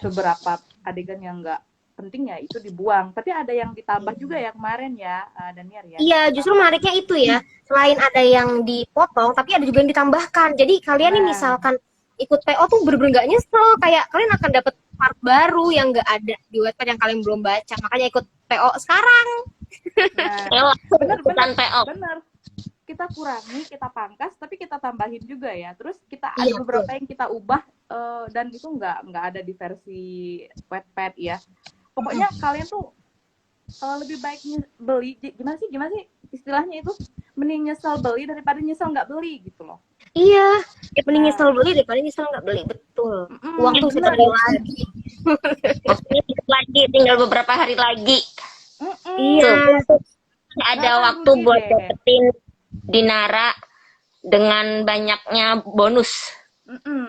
beberapa adegan yang nggak penting ya itu dibuang. Tapi ada yang ditambah juga ya kemarin ya, Daniar ya. Iya, justru menariknya itu ya. Selain ada yang dipotong, tapi ada juga yang ditambahkan. Jadi kalian nih misalkan ikut PO tuh bener-bener nggak nyesel. Kayak kalian akan dapat part baru yang nggak ada di Wattpad yang kalian belum baca. Makanya ikut PO sekarang. Nah, bener. Kita kurangi, kita pangkas, tapi kita tambahin juga ya. Terus kita ada beberapa yang kita ubah, dan itu nggak ada di versi Wattpad ya. Pokoknya kalian tuh lebih baik beli, gimana sih istilahnya itu, mending nyesel beli daripada nyesel nggak beli gitu loh. Iya, mending nyesel beli daripada nyesel nggak beli, betul. Uang tuh bisa beli lagi. Lagi tinggal beberapa hari lagi. Iya. Ada waktu buat dapetin Dinara dengan banyaknya bonus.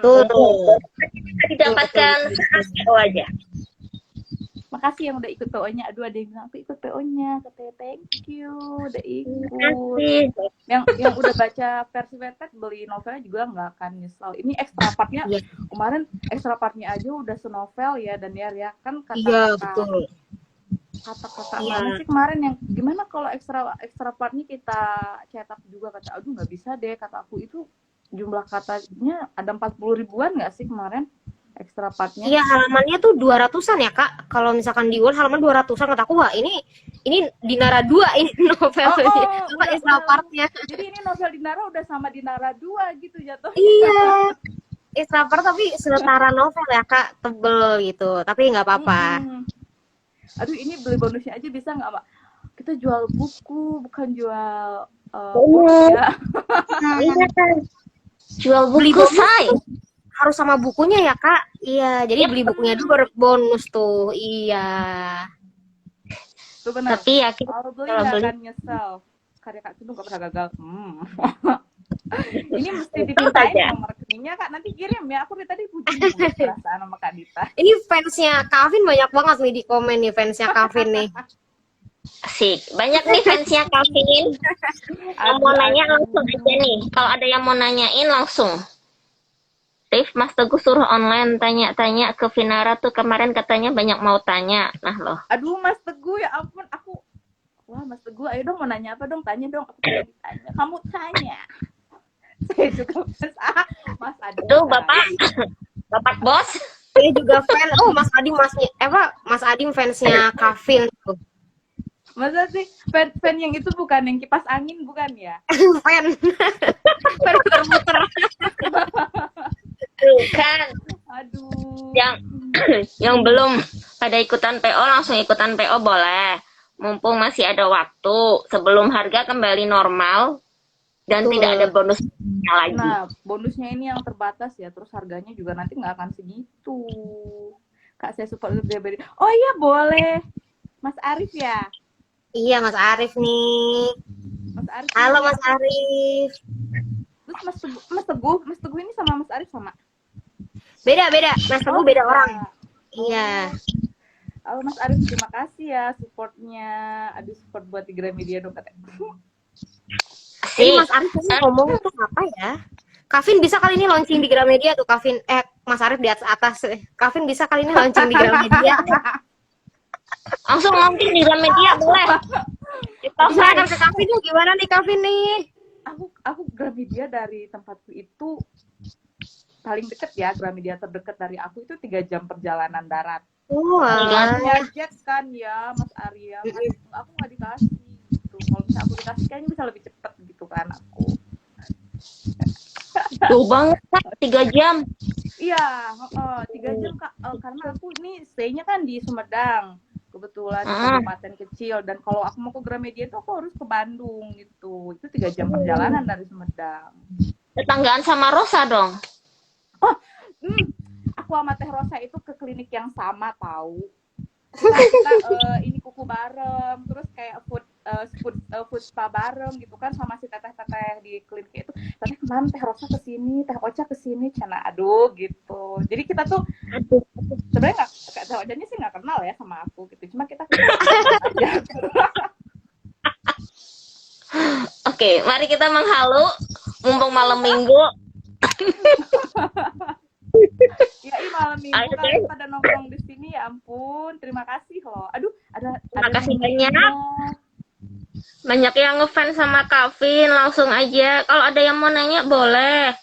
Tuh. Kita didapatkan PO aja. Makasih yang udah ikut PO-nya. Aduh, ada yang bilang aku ikut PO-nya, katanya thank you udah ikut. Yang udah baca versi Wattpad, beli novelnya juga nggak akan nyesel. Ini extra partnya, kemarin extra partnya aja udah senovel ya, Daniar ya, kan betul. Kata-kata mana sih kemarin yang gimana kalau extra partnya kita cetak juga, kata aduh nggak bisa deh, kata aku itu jumlah katanya ada 40 ribuan nggak sih kemarin extra partnya. Iya, halamannya tuh 200-an ya Kak. Kalau misalkan di Word halaman 200-an, kata aku wah ini Dinara 2 ini novelnya. Apa extra partnya. Jadi ini novel Dinara udah sama Dinara 2 gitu jatuh. Iya. Extra part tapi setara novel ya Kak, tebel gitu. Tapi nggak apa-apa. Aduh ini beli bonusnya aja bisa nggak Mbak? Kita jual buku bukan jual bonus ya. Iya kan. Jual buku say. Harus sama bukunya ya Kak. Iya, jadi beli bukunya dulu baru bonus tuh. Iya. Tuh benar. Tapi yakin kalau beli nggak akan nyesel. Karya Kak Cintu nggak pernah gagal. Ini mesti dimintain nomor rekeningnya Kak, nanti kirim ya. Aku tadi puji perasaan sama Kak Dita. Ini fansnya Kavin banyak banget nih di komen nih, fansnya Kavin nih. Asik, banyak nih fansnya Kavin. Mau nanya langsung aja nih. Kalau ada yang mau nanyain langsung. Rif, Mas Teguh suruh online tanya-tanya ke Vinara tuh, kemarin katanya banyak mau tanya. Nah loh. Aduh Mas Teguh, ya ampun, wah Mas Teguh, ayo dong mau nanya apa dong, tanya dong. Aku tidak ditanya, kamu tanya. Saya juga Mas Adi. Aduh Bapak bos. Saya juga fan. Oh Mas Adim Mas Adim fansnya Kavin tuh. Masa sih fan yang itu bukan yang kipas angin, bukan ya? Fan muter-muter. Bukan. Aduh. Yang belum pada ikutan PO langsung ikutan PO boleh. Mumpung masih ada waktu sebelum harga kembali normal dan tidak ada bonusnya lagi. Nah, bonusnya ini yang terbatas ya, terus harganya juga nanti nggak akan segitu. Kak, saya support lebih. Oh iya boleh. Mas Arif ya? Iya Mas Arif nih. Mas Arif. Halo Mas Arif. Terus Mas Teguh ini sama Mas Arif sama? Beda. Mas Teguh beda orang. Iya. Halo Mas Arif, terima kasih ya supportnya. Aduh, support buat di Gramedia dong katanya. Ini Mas Arif ngomong tuh apa ya? Kavin bisa kali ini launching di Gramedia tuh, Kavin. Mas Arif di atas. Kavin bisa kali ini launching di Gramedia. Langsung launching di Gramedia boleh. Silakan ke Kavin nih, gimana nih Kavin nih? Aku Gramedia dari tempatku itu paling deket ya, Gramedia terdekat dari aku itu 3 jam perjalanan darat. Wah. Jet kan ya Mas Arya. Aku nggak dikasih gitu. Kalau misalnya aku dikasih kayaknya bisa lebih cepet gitu kan aku. Tuh banget 3 jam. Iya, 3 jam Kak. Karena aku ini stay-nya kan di Sumedang. kebetulan di Ah, kabupaten kecil, dan kalau aku mau ke Gramedia itu aku harus ke Bandung gitu. Itu 3 jam perjalanan dari Sumedang. tetanggaan sama Rosa dong. Oh, aku sama Teh Rosa itu ke klinik yang sama tahu. Kita ini kuku bareng, terus kayak food spa bareng gitu kan sama si teteh-teteh di klinik itu. Tapi kemarin Teh Rosa kesini, Teh Ocha kesini, cina aduh gitu. Jadi kita tuh sebenarnya nggak, Teh Ochanya sih nggak kenal ya sama aku gitu. Cuma kita kenal aja. Oke, mari kita menghalu mumpung malam minggu. Ya, ini malam minggu Ayo, kalian guys. pada nongkrong di sini, ya ampun, terima kasih loh. Aduh, ada Terima kasih yang banyak. nanya. Banyak yang ngefans sama Kavin, langsung aja. Kalau ada yang mau nanya boleh.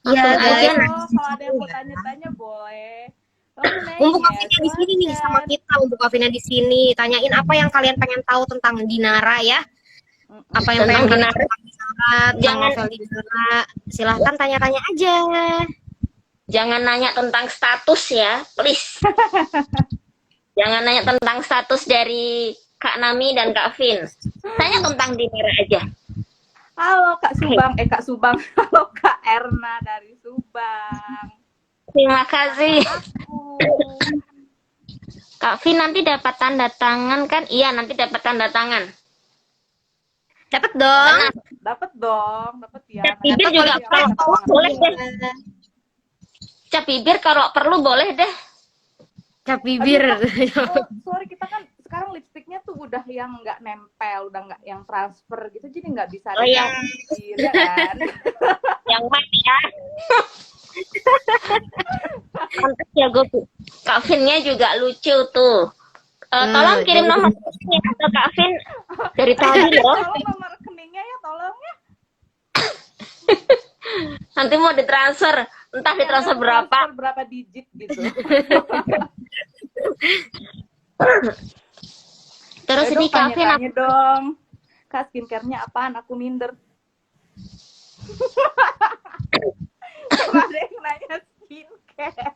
Iya Langsung aja. guys, Ayo, kalau ada yang mau tanya-tanya boleh. Langsung mumpung nanya, Kavinnya di sini nih sama silakan. kita, mumpung Kavinnya di sini, tanyain apa yang kalian pengen tahu tentang Dinara ya. Apa yang Tentang pengen kalian Dinara. tahu tentang Dinara, tentang Jangan novel Dinara. Silahkan tanya-tanya aja. jangan nanya tentang status ya, please. Jangan nanya tentang status dari Kak Nami dan Kak Vin. Tanya tentang Dinara aja. Halo Kak Subang, Kak Subang. Halo Kak Erna dari Subang. Terima kasih. Aku. Kak Vin nanti dapat tanda tangan kan? Iya, nanti dapat tanda tangan. Dapat dong. Dapat dong, dapat ya. Bibir Dapat juga ya, kalau dapat banget. boleh deh. Cap bibir kalau perlu boleh deh. Cap bibir. Oh, sorry, kita kan sekarang lipstiknya tuh udah yang nggak nempel, udah nggak yang transfer gitu, jadi nggak bisa Oh, iya. dikasih, ya kan? Yang matte ya. Pantes ya gue. Kak Vinnya juga lucu tuh. Tolong kirim nomor rekeningnya ke Kak Vin dari tadi loh. Tolong nomor rekeningnya ya, tolong ya. Nanti mau ditransfer, entah ditransfer berapa. Transfer berapa digit gitu. Terus Ayo ini dong, Kak Vin tanya-tanya dong. Kak, skincare-nya apaan? Aku minder. Sama ada yang nanya skincare.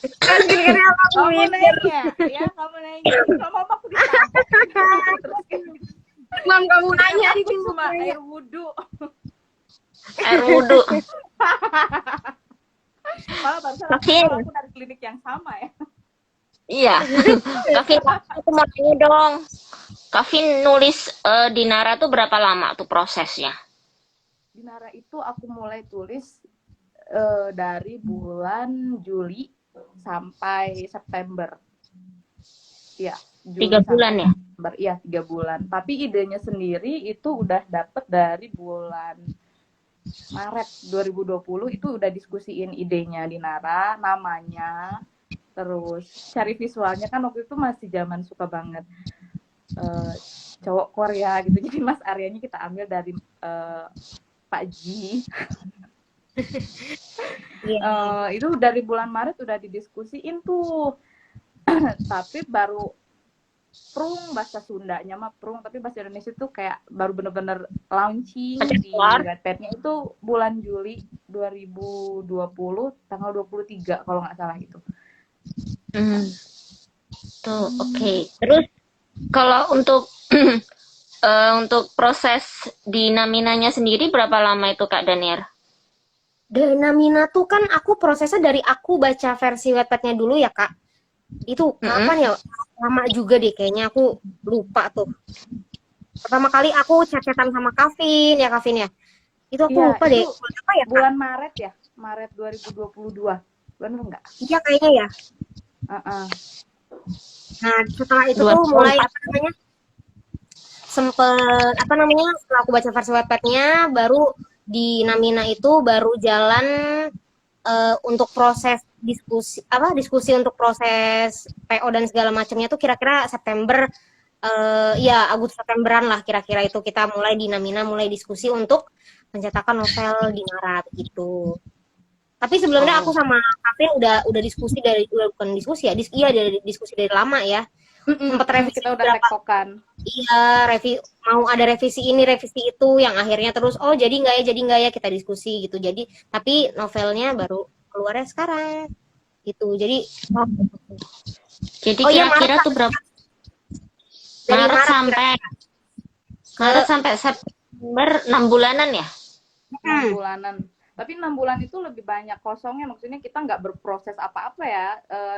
Skincare apa Kamu nanya, ya kamu nanya. Sama aku ditanya. Terus Mam kamu nanya aku cuma air wudhu. air wudhu. Malah barusan Kevin. aku dari klinik yang sama ya. Iya. Kak Vin, aku mau tanya dong. Kak Vin nulis Dinara tuh berapa lama tuh prosesnya? Dinara itu aku mulai tulis dari bulan Juli sampai September. Iya, Juli 3 bulan ya? September. Iya, 3 bulan. Tapi idenya sendiri itu udah dapet dari bulan Maret 2020, itu udah diskusiin idenya Dinara, namanya, terus cari visualnya, kan waktu itu masih zaman suka banget cowok Korea gitu, jadi Mas Aryanya kita ambil dari Pak Ji. Itu dari bulan Maret udah didiskusiin tuh. Tapi baru prung, bahasa Sundanya mah prung, tapi bahasa Indonesia tuh kayak baru bener-bener launching di Wattpad-nya itu bulan Juli 2020 tanggal 23 kalau nggak salah itu. Tuh, oke. Terus kalau untuk untuk proses di Naminanya sendiri berapa lama itu Kak Daniar? Namina tuh kan aku prosesnya dari aku baca versi Wattpad-nya dulu ya Kak. Itu kapan ya? Lama juga deh kayaknya, aku lupa tuh. Pertama kali aku chat-chatan sama Kavin ya. Itu aku lupa deh. Apa ya? Bulan Maret ya? Maret 2022. Bener nggak? Iya kayaknya ya. Nah, setelah itu tuh mulai setelah aku baca versi Wattpad-nya, baru di Namina itu baru jalan untuk proses diskusi untuk proses PO dan segala macamnya tuh kira-kira September, ya Agustus Septemberan lah kira-kira itu kita mulai di Namina mulai diskusi untuk pencetakan novel Dinara gitu. Tapi sebelumnya aku sama Kavin udah diskusi bukan diskusi ya, dari diskusi dari lama ya. Sempat revisi kita udah tektokan. Iya, mau ada revisi ini, revisi itu, yang akhirnya terus jadi nggak ya kita diskusi gitu. Jadi tapi novelnya baru keluarnya sekarang gitu. Jadi Jadi Oh iya, kira-kira tuh berapa? dari Maret Maret sampai Maret sampai September 6 bulanan ya? 6 bulanan. Tapi 6 bulan itu lebih banyak kosongnya, maksudnya kita nggak berproses apa-apa ya.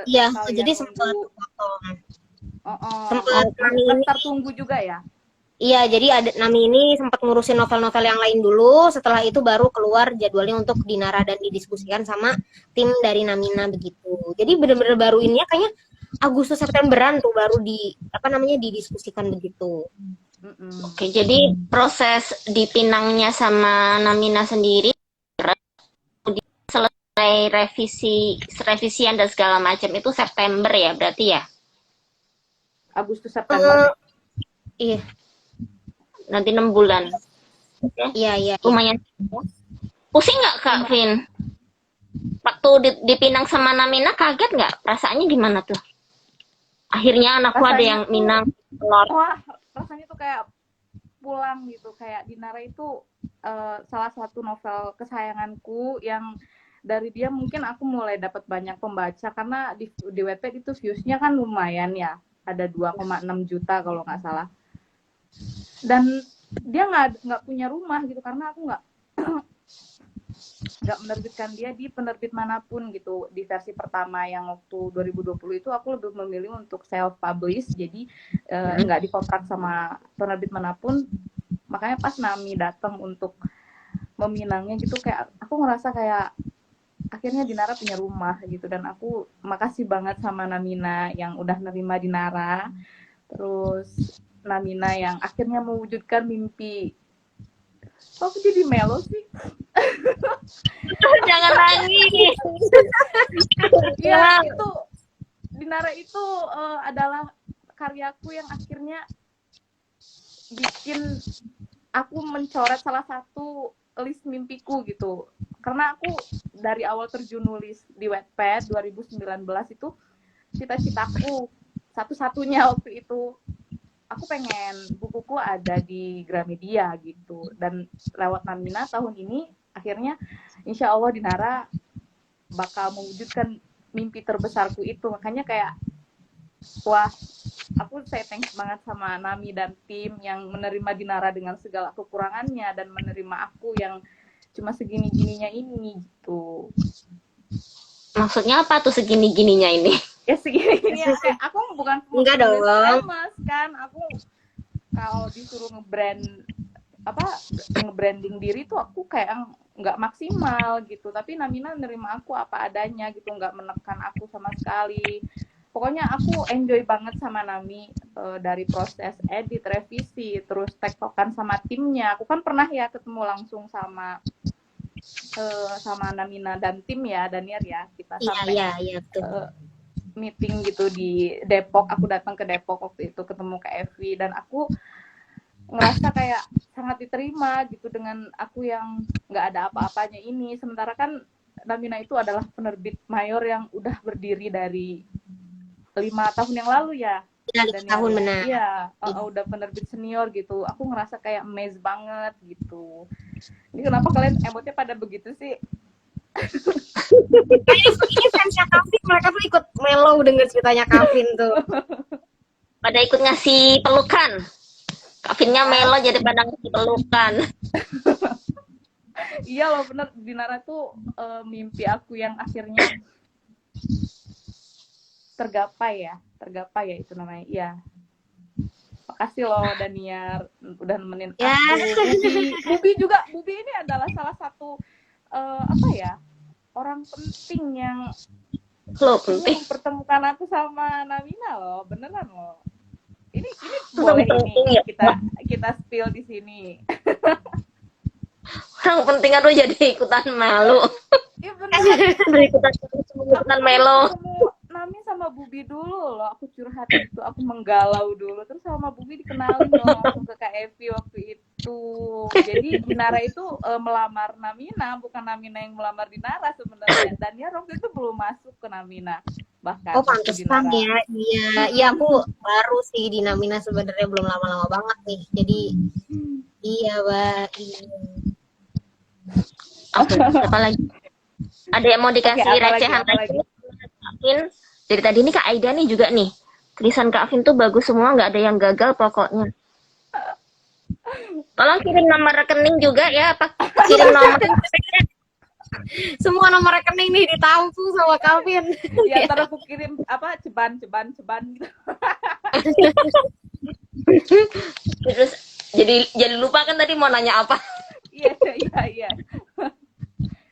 Iya, Kalian jadi sempat nunggu, potong. masih Sempat Nami ini, daftar tunggu juga ya? iya, jadi ada Nami ini sempat ngurusin novel-novel yang lain dulu. Setelah itu baru keluar jadwalnya untuk Dinara dan didiskusikan sama tim dari Namina begitu. Jadi bener-bener baru ini ya kayaknya Agustus Septemberan tuh baru didiskusikan begitu. Oke, jadi proses dipinangnya sama Namina sendiri selesai revisian dan segala macam itu September ya berarti ya? Agustus September. Iya, Nanti 6 bulan. iya. Lumayan. Pusing nggak Kak Vin? Waktu dipinang sama Namina kaget nggak? Perasaannya gimana tuh? Akhirnya anakku ada yang minang telur. Wah, rasanya tuh kayak pulang gitu. Kayak Dinara itu salah satu novel kesayanganku yang dari dia mungkin aku mulai dapat banyak pembaca karena di Wattpad itu views-nya kan lumayan ya. Ada 2,6 juta kalau nggak salah. Dan dia nggak punya rumah gitu karena aku nggak menerbitkan dia di penerbit manapun gitu. Di versi pertama yang waktu 2020 itu aku lebih memilih untuk self publish, jadi nggak dikontrak sama penerbit manapun. Makanya pas Nami datang untuk meminangnya gitu, kayak aku ngerasa kayak akhirnya Dinara punya rumah gitu. Dan aku makasih banget sama Namina yang udah nerima Dinara, terus Namina yang akhirnya mewujudkan mimpi. Kok aku jadi melo sih? Jangan nangis. Ya, itu Dinara itu adalah karyaku yang akhirnya bikin aku mencoret salah satu list mimpiku gitu. Karena aku dari awal terjun nulis di Wattpad 2019 itu cita-citaku satu-satunya waktu itu, aku pengen bukuku ada di Gramedia gitu. Dan lewat Namina tahun ini akhirnya insya Allah Dinara bakal mewujudkan mimpi terbesarku itu. Makanya kayak wah, aku say thanks banget sama Nami dan tim yang menerima Dinara dengan segala kekurangannya dan menerima aku yang cuma segini-gininya ini gitu. Maksudnya apa tuh segini-gininya ini? Ya segini-gininya, kayak aku bukan Enggak dong. famous kan. Aku kalau disuruh nge-branding diri tuh aku kayak nggak maksimal gitu. Tapi Namina nerima aku apa adanya gitu, nggak menekan aku sama sekali. Pokoknya aku enjoy banget sama Nami, dari proses edit, revisi, terus tektokan sama timnya. Aku kan pernah ya ketemu langsung sama Namina dan tim ya, Daniar ya. Kita sampai meeting gitu di Depok. Aku datang ke Depok waktu itu ketemu Kak Evi, dan aku ngerasa kayak sangat diterima gitu dengan aku yang nggak ada apa-apanya ini. Sementara kan Namina itu adalah penerbit mayor yang udah berdiri dari 5 tahun yang lalu ya. Ya, 5 tahun benar. Iya, udah penerbit senior gitu. Aku ngerasa kayak amazed banget gitu. Ini kenapa kalian emotnya pada begitu sih? Ini fansnya Kavin, mereka tuh ikut melo denger ceritanya Kavin tuh. Pada ikut ngasih pelukan. Kavinnya melo jadi pada ngasih pelukan. Iya loh, bener. Dinara tuh mimpi aku yang akhirnya tergapai ya itu namanya. Iya. Makasih loh Daniar udah nemenin aku. Bubi ini adalah salah satu orang penting yang mempertemukan aku sama Namina loh, beneran loh. Ini boleh ini ya? kita spill di sini. Orang penting aduh jadi ikutan malu. Iya bener. ikutan melo. Nami sama Bubi dulu loh, aku curhat gitu, aku menggalau dulu, terus sama Bubi dikenalin loh langsung ke Kak Evi waktu itu. Jadi Dinara itu melamar Namina, bukan Namina yang melamar Dinara sebenarnya. Dan ya waktu itu belum masuk ke Namina bahkan. Oh pantesan ya, iya aku baru sih di Namina sebenarnya, belum lama-lama banget nih. Jadi iya Mbak. Apa lagi? Ada yang mau dikasih recehan lagi? Dari tadi nih Kak Aida nih juga nih. Tulisan Kak Vin tuh bagus semua, nggak ada yang gagal pokoknya. Tolong kirim nomor rekening juga ya, apa kirim nomor. Semua nomor rekening nih ditampung sama Calvin. Ya ntar aku kirim apa ceban gitu. Terus jadi lupa kan tadi mau nanya apa. Iya.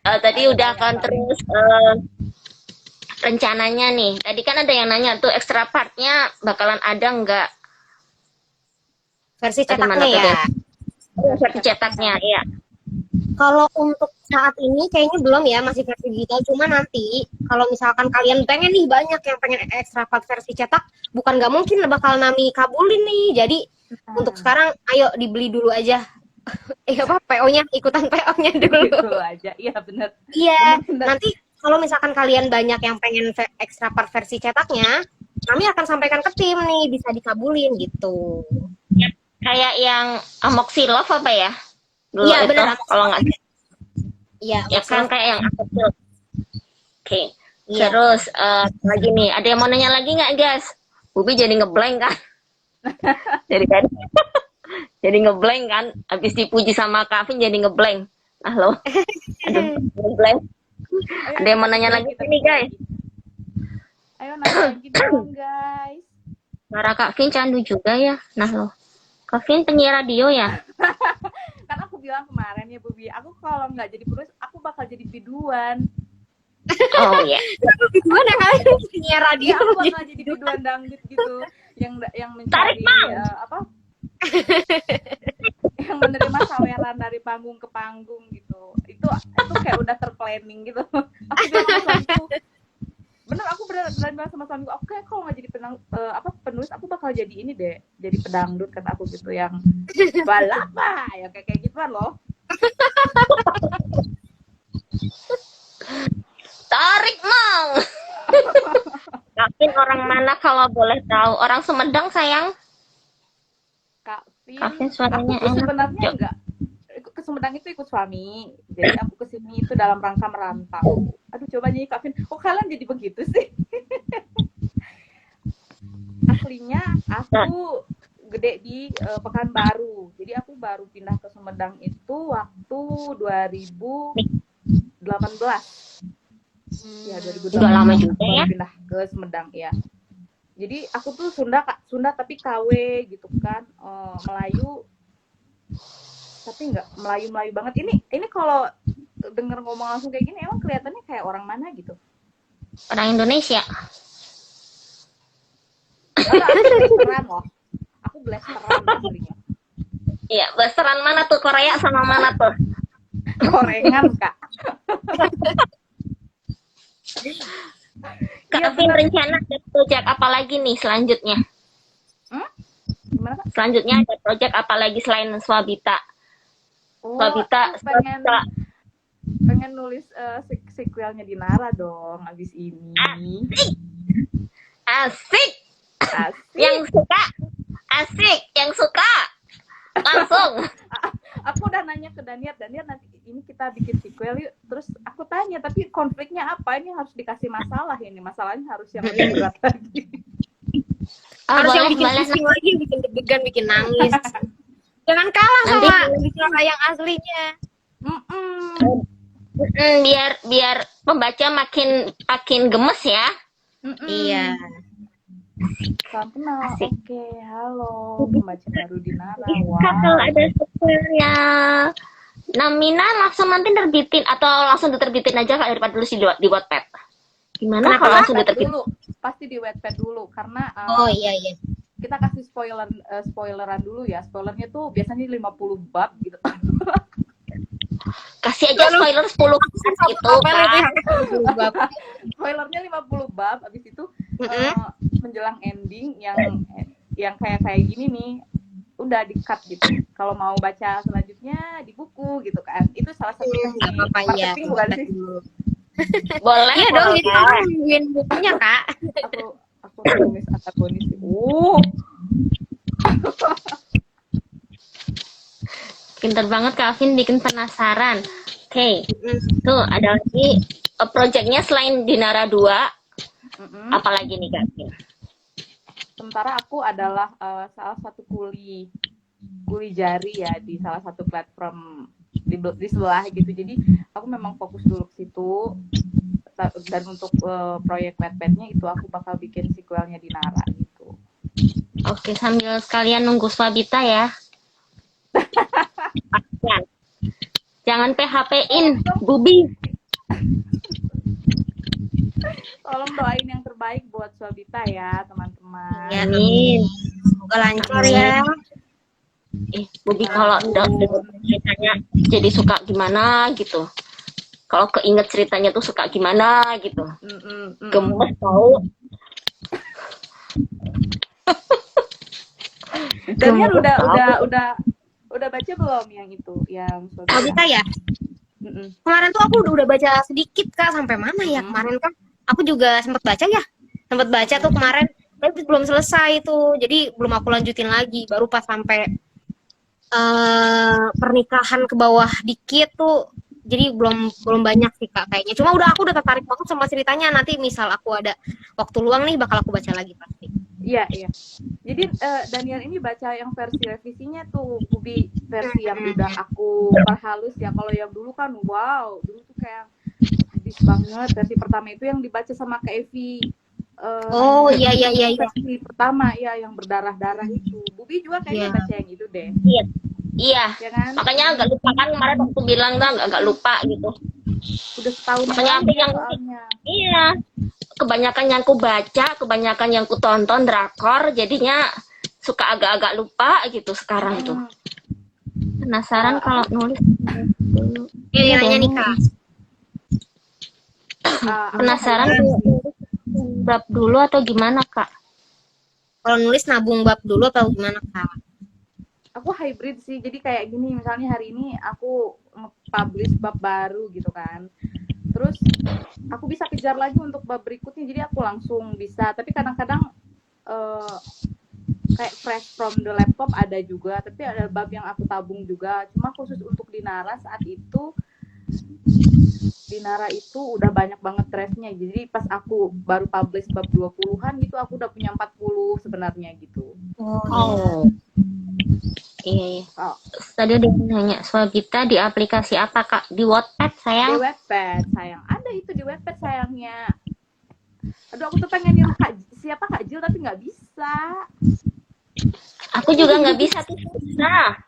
Tadi udah akan terus rencananya nih. Tadi kan ada yang nanya tuh extra partnya bakalan ada nggak? Versi Bagaimana cetaknya ya. Versi cetaknya, ya. Kalau untuk saat ini kayaknya belum ya, masih versi digital. Cuma nanti kalau misalkan kalian pengen nih banyak yang pengen extra part versi cetak, bukan nggak mungkin bakal Nami kabulin nih. Jadi untuk sekarang ayo dibeli dulu aja. Apa PO-nya, ikutan PO-nya dulu. Gitu aja. Iya benar. Iya, nanti kalau misalkan kalian banyak yang pengen extra part versi cetaknya, kami akan sampaikan ke tim nih, bisa dikabulin gitu. Kayak yang Amoxilov apa ya? Dulu Iya itu, benar. kalau nggak Iya, ya kan kayak yang Amoxilov. Oke. Iya. Terus lagi nih, ada yang mau nanya lagi nggak guys? Bubi jadi ngeblank kan? jadi ngeblank kan? Habis dipuji sama Kavin jadi ngeblank. Ah lo, aduh ngeblank. Ada yang mau nanya lagi nih guys? Ayo nanya lagi dong guys. Suara Kak Vin candu juga ya. Nah lo, Kak Vin penyiar radio ya? Kan aku bilang kemarin ya Bubi, aku kalau nggak jadi penulis, aku bakal jadi biduan. Oh iya. Gimana kalian penyiar radio? Aku bakal jadi biduan dangdut gitu, yang Tarik, mencari Bang! apa? Yang menerima saweran dari panggung ke panggung gitu. Itu kayak udah terplanning gitu. Aku bilang sama suamiku, bener aku beneran bilang sama suamiku, aku kayak kalau nggak jadi penulis, aku bakal jadi ini deh, jadi pedangdut kata aku gitu, yang balapa ya kayak gituan loh. Tarik Mang. Kavin orang mana kalau boleh tahu? Orang Sumedang sayang. Kak Vin, Kavin suaranya aku enak. sebenarnya enggak ke Sumedang itu ikut suami, jadi aku kesini itu dalam rangka merantau. Aduh coba nyanyi Kak Vin, kok kalian jadi begitu sih? Aslinya aku gede di Pekanbaru, jadi aku baru pindah ke Sumedang itu waktu 2018. Ya 2018. Udah lama juga ya. Pindah ke Sumedang ya. Jadi aku tuh Sunda tapi KW gitu kan, Melayu tapi nggak Melayu banget. Ini kalau denger ngomong langsung kayak gini emang kelihatannya kayak orang mana gitu? Orang Indonesia. Blasteran loh. Aku blasteran aslinya. Iya, blasteran mana tuh? Korea sama mana tuh? Gorengan Kak. Kavin rencana ada project apa lagi nih selanjutnya? Gimana Kak? Selanjutnya ada project apa lagi selain Swabita? Oh, Swabita, aku pengen nulis sequelnya Dinara dong abis ini. Asik. Asik. Yang suka langsung. Aku udah nanya ke Daniar nanti ini kita bikin sequel yuk. Terus aku tanya, tapi konfliknya apa? Ini harus dikasih masalahnya harus yang lebih berat lagi. Harus yang bikin pusing lagi, bikin deg-degan, bikin nangis. Jangan kalah sama cerita yang aslinya. Biar pembaca makin gemes ya. Iya. Salam kenal. Oke, halo pembaca baru Dinara. Kalau ada sequelnya Namina langsung nanti terbitin atau langsung diterbitin aja Kak daripada dulu di Wattpad. Gimana kalau langsung diterbitin? Dulu, pasti di Wattpad dulu karena Oh iya. Kita kasih spoileran dulu ya. Spoilernya tuh biasanya 50 bab gitu. Kasih aja spoiler 10 gitu kan. Spoilernya 50 bab, abis itu menjelang ending yang kayak gini nih, udah di-cut gitu. Kalau mau baca selanjutnya di buku gitu kan. Itu salah satu marketing bukan sih? Boleh. Iya dong, jadi orang nungguin bukunya Kak. Aku nulis antagonis. Pinter banget Kavin bikin penasaran. Oke. Tuh ada lagi projectnya selain Dinara 2 Mm-mm. Apalagi nih Kak? Sementara aku adalah salah satu kuli jari ya di salah satu platform di sebelah gitu. Jadi aku memang fokus dulu ke situ. Dan untuk proyek Wattpad-nya itu aku bakal bikin sequelnya di Nara gitu. Oke, sambil sekalian nunggu Swabita ya. Jangan PHP-in, Bubi. Tolong doain yang terbaik buat Swabita ya, teman-teman. Ya, Amin. semoga lancar ya. Bubi kalau dengar ceritanya jadi suka gimana gitu. Kalau keinget ceritanya tuh suka gimana gitu. Gemes tau. Daniel udah baca belum yang itu, yang Swabita ya? Kemarin tuh aku udah baca sedikit Kak, sampai mana ya kemarin kan? Aku juga sempat baca tuh kemarin, tapi belum selesai tuh, jadi belum aku lanjutin lagi. Baru pas sampai pernikahan ke bawah dikit tuh, jadi belum banyak sih Kak kayaknya. Cuma aku udah tertarik banget sama ceritanya. Nanti misal aku ada waktu luang nih, bakal aku baca lagi pasti. Iya. Jadi Daniel ini baca yang versi revisinya tuh, Bubi, versi yang udah aku perhalus ya. Kalau yang dulu kan, wow, dulu tuh kayak sadis banget. Versi pertama itu yang dibaca sama Kak Evi. Iya. Versi pertama ya, yang berdarah-darah itu. Bubi juga kayaknya baca yang itu deh. Iya. Ya kan? Makanya agak lupa kan kemarin waktu bilang tuh agak lupa gitu. Udah setahun makanya yang soalnya. Iya. Kebanyakan yang ku baca, kebanyakan yang ku tonton drakor, jadinya suka agak-agak lupa gitu sekarang tuh. Penasaran kalau nulis dulu. Iya, nanya nih Kak. Penasaran bab dulu atau gimana Kak? Kalau nulis nabung bab dulu atau gimana Kak? Aku hybrid sih, jadi kayak gini, misalnya hari ini aku publish bab baru gitu kan, terus aku bisa kejar lagi untuk bab berikutnya, jadi aku langsung bisa. Tapi kadang-kadang kayak fresh from the laptop ada juga, tapi ada bab yang aku tabung juga. Cuma khusus untuk Dinara saat itu, Dinara itu udah banyak banget draftnya, jadi pas aku baru publish bab 20-an gitu, aku udah punya 40 sebenarnya gitu. Iya. Tadi ada yang nanya, Swabita di aplikasi apa Kak? Di Wattpad sayang? Di Wattpad sayang. Ada itu di Wattpad sayangnya. Aduh, aku tuh pengen nyuruh Kak Jill tapi nggak bisa. Aku juga nggak bisa tuh. Nah,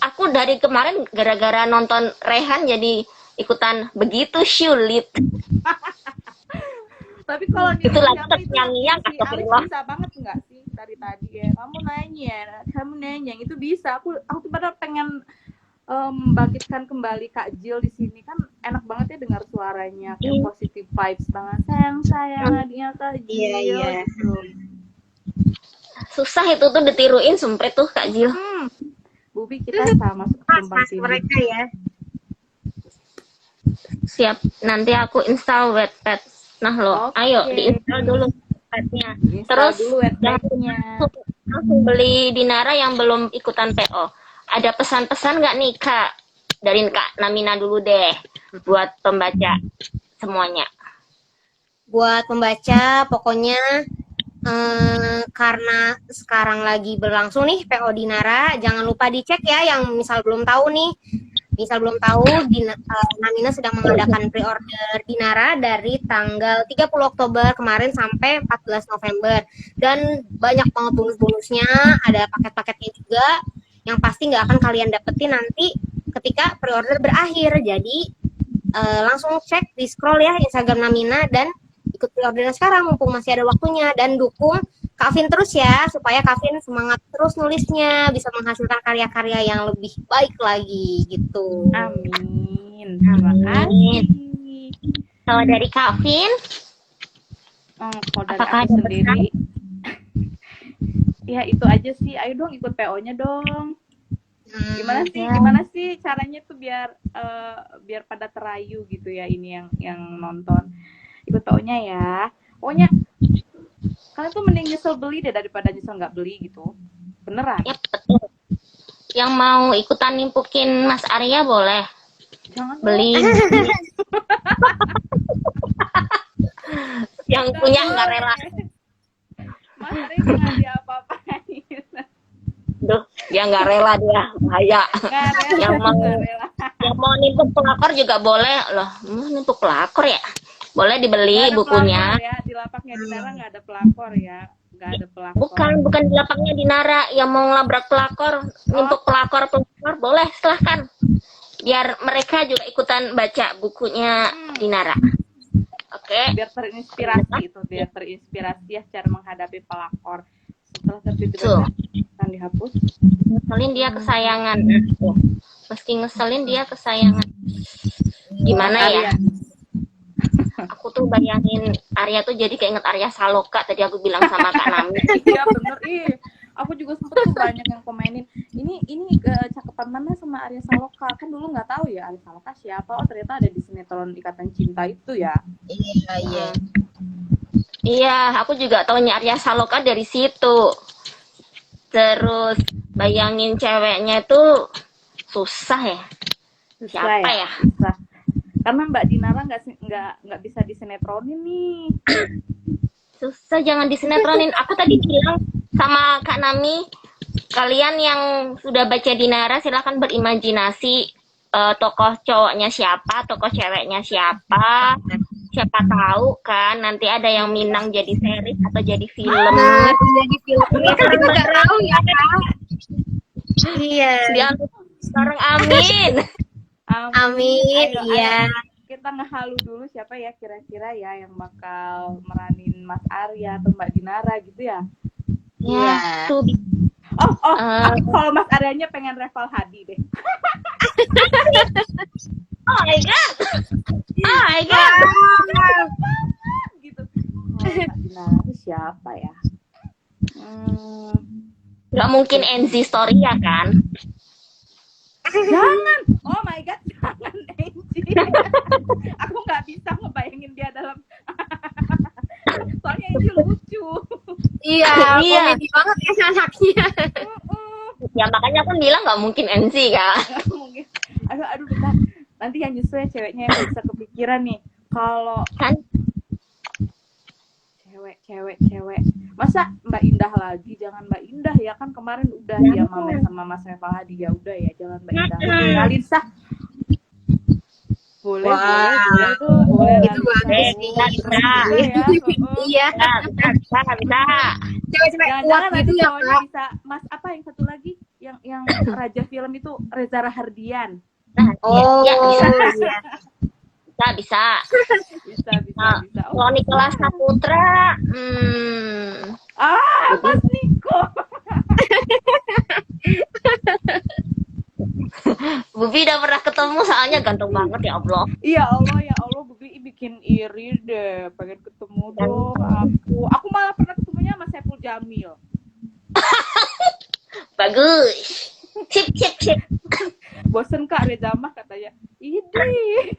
aku dari kemarin gara-gara nonton Rehan jadi ikutan begitu sulit. Tapi kalau itu lagi terngiang-ngiang astagfirullah. Bisa banget nggak sih dari tadi ya? Kamu nanya, itu bisa. Aku tuh padahal pengen membangkitkan kembali Kak Jill di sini, kan enak banget ya dengar suaranya, kayak positive vibes banget. Sayang dia Kak Jill. Iya. Gitu. Susah itu tuh ditiruin sumpret tuh Kak Jill. Bubi kita sama sumpah sini. Mereka ya. Siap, nanti aku install Wattpad. Nah lo, ayo diinstal dulu Wattpad-nya. Terus langsung beli Dinara yang belum ikutan PO. Ada pesan-pesan nggak nih Kak? Dari Kak Namina dulu deh, buat pembaca semuanya. Buat pembaca, pokoknya karena sekarang lagi berlangsung nih PO Dinara, jangan lupa dicek ya yang misal belum tahu nih. Misal belum tahu, Namina sedang mengadakan pre-order Dinara dari tanggal 30 Oktober kemarin sampai 14 November. Dan banyak banget bonus-bonusnya, ada paket-paketnya juga, yang pasti nggak akan kalian dapetin nanti ketika pre-order berakhir. Jadi langsung cek, di scroll ya Instagram Namina, dan ikut pre-ordernya sekarang mumpung masih ada waktunya. Dan dukung Kak Vin terus ya, supaya Kak Vin semangat terus nulisnya, bisa menghasilkan karya-karya yang lebih baik lagi gitu. Amin. Terima kasih. Kalau dari Kak Vin, kalau dari aku sendiri, ya itu aja sih. Ayo dong ikut PO-nya dong. Gimana sih caranya tuh biar pada terayu gitu ya, ini yang nonton. Ikut PO-nya ya. Pokoknya kalian tuh mending nyesel beli deh daripada nyesel nggak beli gitu. Beneran. Ya betul. Yang mau ikutan nimpukin Mas Arya boleh. Jangan beli. Yang yang punya nggak rela. Mas Ari nggak diapa-apain. Duh, dia nggak rela dia, bahaya. Nggak rela, Yang mau nggak rela. yang mau nimpuk pelakor juga boleh loh. Nimpuk pelakor ya? Boleh dibeli Nggak ada bukunya. pelakor ya, di lapaknya Dinara nggak ada pelakor ya. Nggak ada pelakor. Bukan di lapaknya Dinara. Yang mau ngelabrak pelakor, nimpuk pelakor boleh, silahkan. Biar mereka juga ikutan baca bukunya Dinara. Oke. Biar terinspirasi ya cara menghadapi pelakor. Setelah terbit Tuh. akan dihapus. Ngeselin dia kesayangan. Meski ngeselin dia kesayangan. Gimana ya? Aku tuh bayangin Arya tuh jadi keinget Arya Saloka tadi aku bilang sama Kak Nami. Iya bener, aku juga sempet tuh banyak yang komenin ini cakepan mana sama Arya Saloka, kan dulu nggak tahu ya Arya Saloka siapa, oh ternyata ada di sinetron Ikatan Cinta itu ya. Iya. Iya, aku juga taunya Arya Saloka dari situ. Terus bayangin ceweknya tuh susah ya. Siapa ya? Susah. Karena Mbak Dinara nggak bisa disinetronin nih. Susah, jangan disinetronin. Aku tadi bilang sama Kak Nami, kalian yang sudah baca Dinara silahkan berimajinasi tokoh cowoknya siapa, tokoh ceweknya siapa. Siapa tahu kan nanti ada yang Minang jadi series atau jadi film. Jadi filmnya kan kita nggak tahu ya Kak. Iya. Dia sekarang amin. Amin. Iya. Kita ngehalu dulu siapa ya kira-kira ya yang bakal meranin Mas Arya atau Mbak Dinara gitu ya. Ya, tuh. Aku kalau Mas Aryanya pengen Reval Hadi deh. Oh my god. Oh my god. Gitu. Mbak Dinara siapa ya? Gak mungkin NZ Story ya kan? Jangan. Oh my god, jangan Angie. Aku nggak bisa ngebayangin dia dalam. Soalnya Angie lucu. Iya, komedi banget ya anaknya. Ya makanya aku bilang nggak mungkin NZ kan. Nggak mungkin. Aduh bentar. Nanti yang justru ya ceweknya yang bisa kepikiran nih. Kalau Kan cewek. Masa Mbak Indah lagi? Jangan Mbak Indah ya, kan kemarin udah dia mamer sama Mas Reval Hadi, ya udah ya, jangan Mbak Indah. Lalisa. Boleh tuh, boleh. Itu bagus nih. Iya. Bisa. Cewek-cewek kuat Jangan gitu nanti ya cowoknya Kak. bisa. Mas apa yang satu lagi? Yang raja film itu Reza Rahardian. Oh, ya, bisa. iya. Bisa. Bisa. Kalau Nicholas Saputra, Mas Niko. Bubi udah pernah ketemu soalnya ganteng banget ya Allah. Ya Allah, Bubi bikin iri deh, pengen ketemu dong aku malah pernah ketemunya sama Saiful Jamil. Bagus. Sip. Bosen Kak Reza mah katanya. Idi.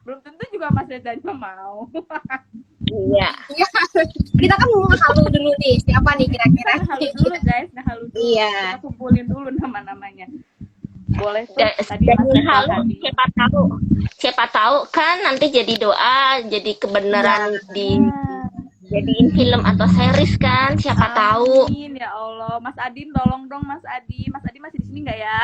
Belum tentu juga Mas Reza mau. Iya. Kita kan mau halu dulu nih. Siapa nih kira-kira? Halu dulu guys, halu dulu. Iya. Kita kumpulin dulu nama-namanya. Boleh tuh tadi Dan Mas Reza halu, tadi. siapa tahu kan nanti jadi doa, jadi kebenaran jadiin film atau series kan, siapa tahu. Amin ya Allah. Mas Adin tolong dong Mas Adi. Mas Adi masih di sini nggak ya?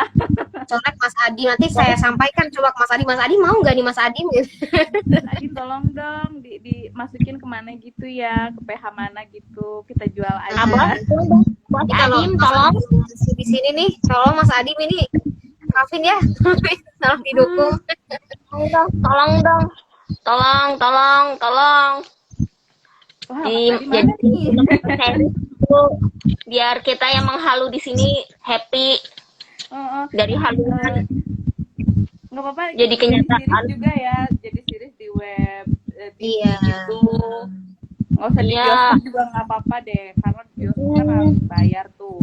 Colek Mas Adi, nanti saya sampaikan coba ke Mas Adi. Mas Adi mau nggak nih Mas Adi? Mas Adin tolong dong dimasukin kemana gitu ya, ke PH mana gitu, kita jual aja. Buat Adim tolong. Di sini nih, tolong Mas Adi ini Kavin ya, tolong didukung. Tolong dong. Tolong. Wah, Jadi series itu biar kita yang menghalu di sini happy dari haluan. Nggak apa-apa. Jadi kenyataan series juga ya, jadi series di web, di Iya. gitu. Nggak usah di Iya. bioskop juga nggak apa-apa deh, karena di bioskop kan harus bayar tuh.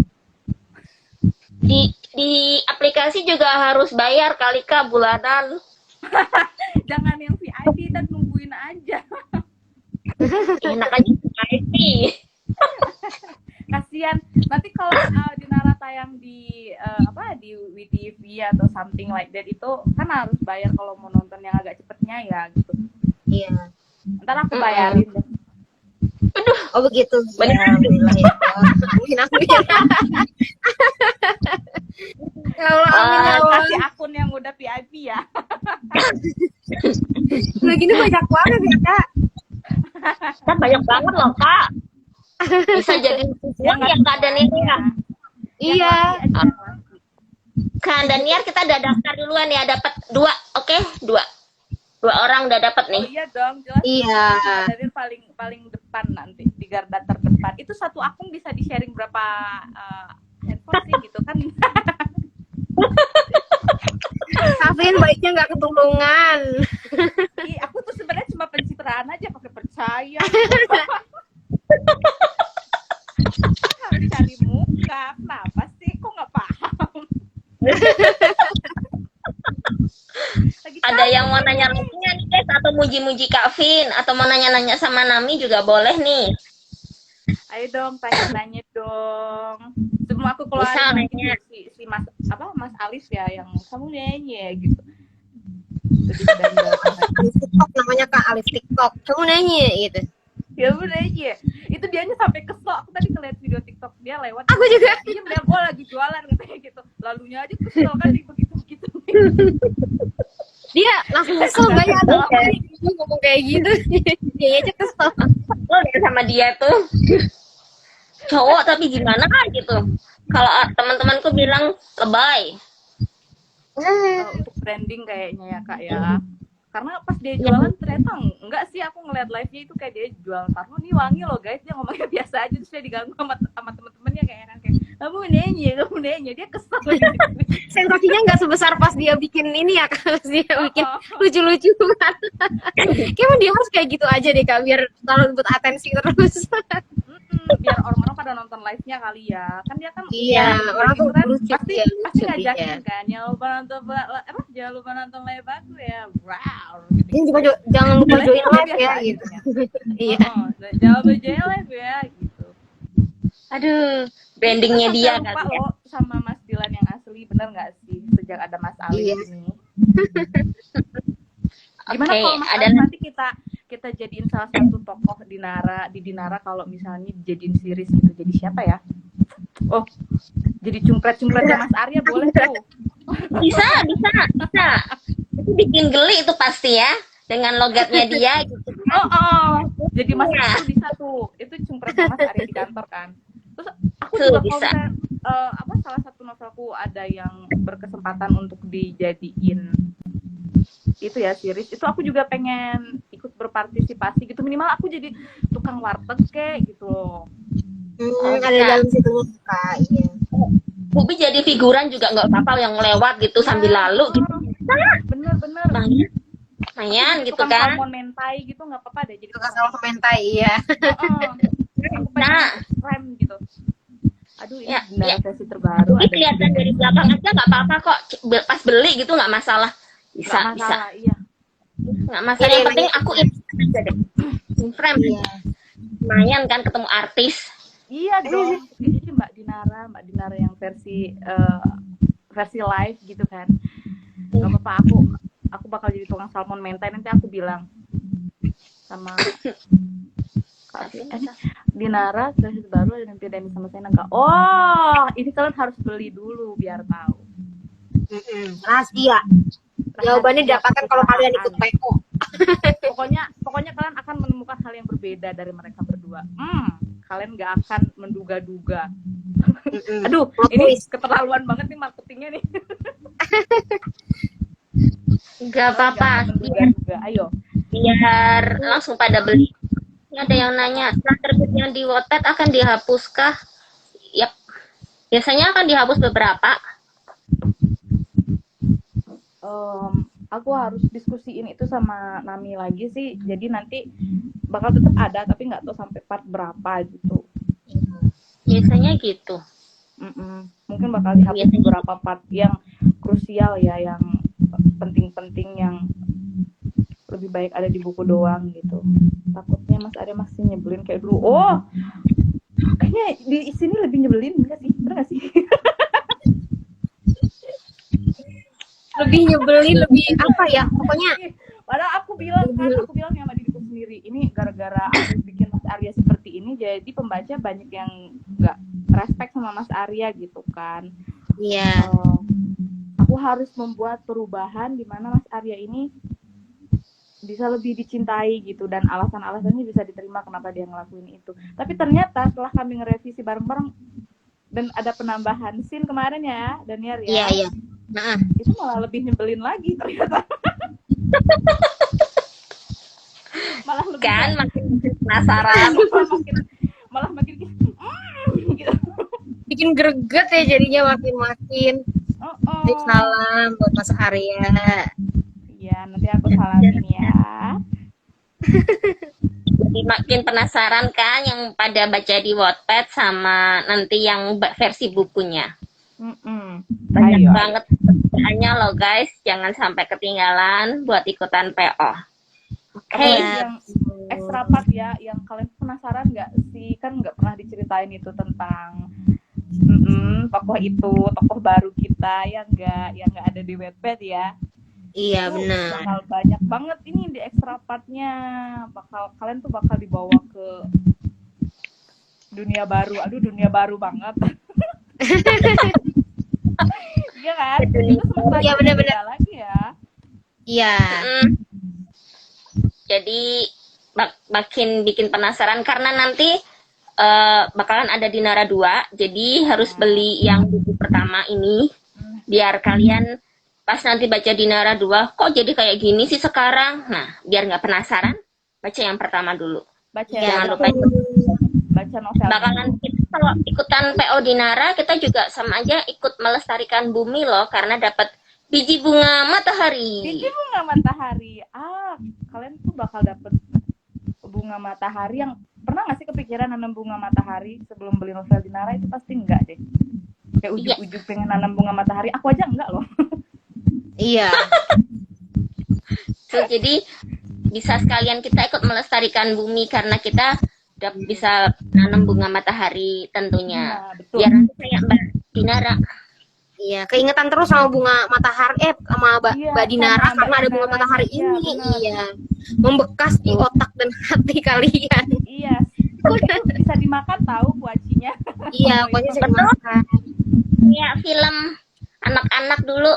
Di aplikasi juga harus bayar kali Kak bulanan. Jangan yang VIP dan nungguin aja. Enak aja VIP. Kasian. Nanti kalau Dinara tayang di di WeTV atau something like that itu kan harus bayar kalau mau nonton yang agak cepetnya ya gitu. Iya. Ntar aku bayarin deh. Oh begitu. Bener. Ya, alhamdulillah ya. Amin, amin. Ya Allah, amin ya Allah. Kasih akun yang udah VIP ya. Udah gini banyak banget ya, Kak. Kan banyak banget loh Kak. Bisa jadi tujuan ya Kak Daniar. Iya. Kak Daniar kita udah daftar duluan ya, dapat 2, oke? 2 orang udah dapat Oh nih. iya dong, jelas. Iya. Dari paling depan nanti di garda terdepan. Itu satu akun bisa di-sharing berapa handphone sih gitu kan? Kafein baiknya nggak ketulungan. Aku tuh sebenarnya cuma pencitraan aja, pakai percaya. Harus cari muka, kenapa sih? Kok nggak paham? Ada yang mau nanya lagi nih guys, atau muji-muji Kak Vin, atau mau nanya-nanya sama Nami juga boleh nih. Ayo dong, tanya-tanya dong. Sebelum aku keluar Bisa nanya. si Mas Alif ya, yang kamu nanya gitu. Alif TikTok namanya Kak, Alif TikTok. Kamu nanya gitu. Ya udah aja. Itu dianya sampai kesel. Aku tadi ngeliat video TikTok dia lewat. Aku juga. Dia bilang gue lagi jualan katanya gitu. Lalunya aja kesel kan begitu-begitu. Dia langsung kesel banyak ada apa nih dia ngomong kayak gitu. Dia aja kesel. Lo deh sama dia tuh. Cowok tapi gimana gitu. Kalau teman-temanku bilang lebay. Untuk branding kayaknya ya Kak ya. Karena pas dia jualan ternyata enggak sih, aku ngeliat live-nya itu kayak dia jual parfum nih wangi loh guys, dia ngomongnya biasa aja terus dia diganggu sama temen-temennya kayak kamu nanya dia kesel gitu. Sensasinya nggak sebesar pas dia bikin ini ya Kak, dia bikin lucu-lucu kan. Kayaknya dia harus kayak gitu aja deh Kak, biar selalu buat atensi terus. Biar orang-orang pada nonton live-nya kali ya. Kan dia kan orang tuh lucu pasti ya, lucu ngajakin dia. kan. Jangan lupa nonton live aku ya. Wow. Ini juga jangan lupa join live ya gitu. Iya. Jangan lupa join live ya gitu. Aduh, brandingnya dia lupa kan. lo sama Mas Dilan yang asli, bener nggak sih sejak ada Mas Ali ini? Gimana kalau Mas Ali nanti kita jadiin salah satu tokoh di Dinara kalau misalnya dijadiin series gitu, jadi siapa ya? Oh, jadi cumpret-cumpretnya Mas Arya boleh tuh. Bisa. Itu bikin geli itu pasti ya, dengan logatnya dia gitu. Jadi Mas itu bisa tuh. Itu cumpretnya Mas Arya di kantor kan. Terus aku juga bisa. Kalau salah satu novelku ada yang berkesempatan untuk dijadiin itu ya series, itu aku juga pengen ikut berpartisipasi gitu, minimal aku jadi tukang warteg kayak gitu loh. Ada dalam situ Kak, iya. Bubi jadi figuran juga nggak apa-apa, yang lewat gitu sambil lalu gitu. Bener. Lumayan gitu tukang kan. salmon mentai gitu nggak apa-apa deh, jadi Tukang salmon mentai, iya. aku pengen rem gitu. Aduh, ini Ya, versi terbaru. Bubi kelihatan dari belakang aja nggak apa-apa kok. Pas beli gitu nggak masalah. Bisa. Iya. Nggak masalah, yang penting aku aja deh. Frame. Iya. Lumayan kan ketemu artis. Iya dong. Jadi Mbak Dinara yang versi live gitu kan. Gak apa-apa, aku bakal jadi tukang salmon mentai, nanti aku bilang sama Dinara versi baru ada nanti Dani sama saya nggak. Oh, ini kalian harus beli dulu biar tahu. Rahasia. Jawabannya didapatkan kalau kalian ikut PO. Pokoknya kalian akan menemukan hal yang berbeda dari mereka berdua. Kalian nggak akan menduga-duga. Aduh, ini keterlaluan banget nih marketingnya nih. Nggak apa-apa. Ayo. Biar langsung pada beli. Ini ada yang nanya, setelah terbitnya di Wattpad akan dihapuskah? Yap. Biasanya akan dihapus beberapa. Aku harus diskusiin itu sama Nami lagi sih, jadi nanti bakal tetap ada tapi nggak tahu sampai part berapa gitu. Biasanya gitu. Mungkin bakal dihapus beberapa part yang krusial ya, yang penting-penting, yang lebih baik ada di buku doang gitu. Takutnya Mas Arya masih nyebelin kayak dulu. Kayaknya di sini lebih nyebelin enggak sih? Bener nggak sih? Lebih nyebelin, lebih apa ya, pokoknya Padahal aku bilang sama diriku sendiri, ini gara-gara aku bikin Mas Arya seperti ini, jadi pembaca banyak yang nggak respect sama Mas Arya gitu kan. Iya. Aku harus membuat perubahan di mana Mas Arya ini bisa lebih dicintai gitu, dan alasan-alasannya bisa diterima kenapa dia ngelakuin itu. Tapi ternyata setelah kami ngerevisi bareng-bareng dan ada penambahan scene kemarin ya, Daniar ya. Iya. Nah, itu malah lebih nyebelin lagi ternyata. Malah lebih Kan makin penasaran. malah makin gitu. bikin greget ya jadinya makin-makin. Salam buat Mas Arya. Iya, nanti aku salamin ya. Jadi makin penasaran kan yang pada baca di Wattpad sama nanti yang versi bukunya. Banyak banget bacaannya loh guys, jangan sampai ketinggalan buat ikutan PO. Oke. Yang extra part ya, yang kalian penasaran nggak sih? Kan nggak pernah diceritain itu tentang tokoh baru kita yang nggak ada di Wattpad ya. Iya, benar. Bakal banyak banget ini di extra part-nya. Kalian tuh bakal dibawa ke dunia baru. Aduh, dunia baru banget. Iya kan? Iya, benar-benar lagi ya. Iya. Jadi makin bikin penasaran karena nanti bakalan ada Dinara 2. Jadi harus beli yang buku pertama ini biar kalian pas nanti baca Dinara 2, kok jadi kayak gini sih sekarang? Nah, biar nggak penasaran, baca yang pertama dulu. Jangan lupa baca novel. Bakalan kita kalau ikutan PO Dinara, kita juga sama aja ikut melestarikan bumi loh, karena dapat biji bunga matahari. Biji bunga matahari. Kalian tuh bakal dapat bunga matahari yang pernah nggak sih kepikiran nanam bunga matahari sebelum beli novel Dinara? Itu pasti enggak deh. Kayak ujuk-ujuk pengen nanam bunga matahari, aku aja enggak loh. Iya. So, jadi bisa sekalian kita ikut melestarikan bumi karena kita udah bisa nanam bunga matahari tentunya. Betul. Biar nanti kayak Mbak Dinara. Iya, keingetan terus sama bunga matahari sama Mbak Dinara karena ada bunga matahari ini. Iya. Membekas di otak dan hati kalian. Iya. Bisa dimakan tahu kuacinya. Iya, kuacinya bisa dimakan. Iya, film anak-anak dulu.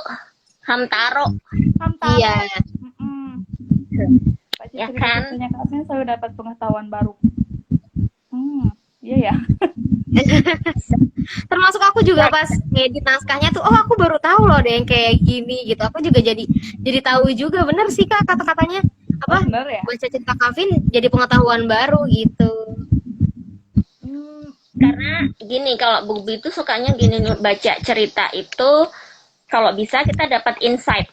Hamtaro. Iya. Ya kan? Katanya selalu dapat pengetahuan baru. Iya ya. Termasuk aku juga pas ngedit naskahnya tuh, aku baru tahu loh deh yang kayak gini gitu. Aku juga jadi tahu juga, bener sih Kak kata-katanya. Apa? Bener ya? Baca cerita Kavin jadi pengetahuan baru gitu. Karena gini, kalau buku itu sukanya gini, baca cerita itu kalau bisa kita dapat insight.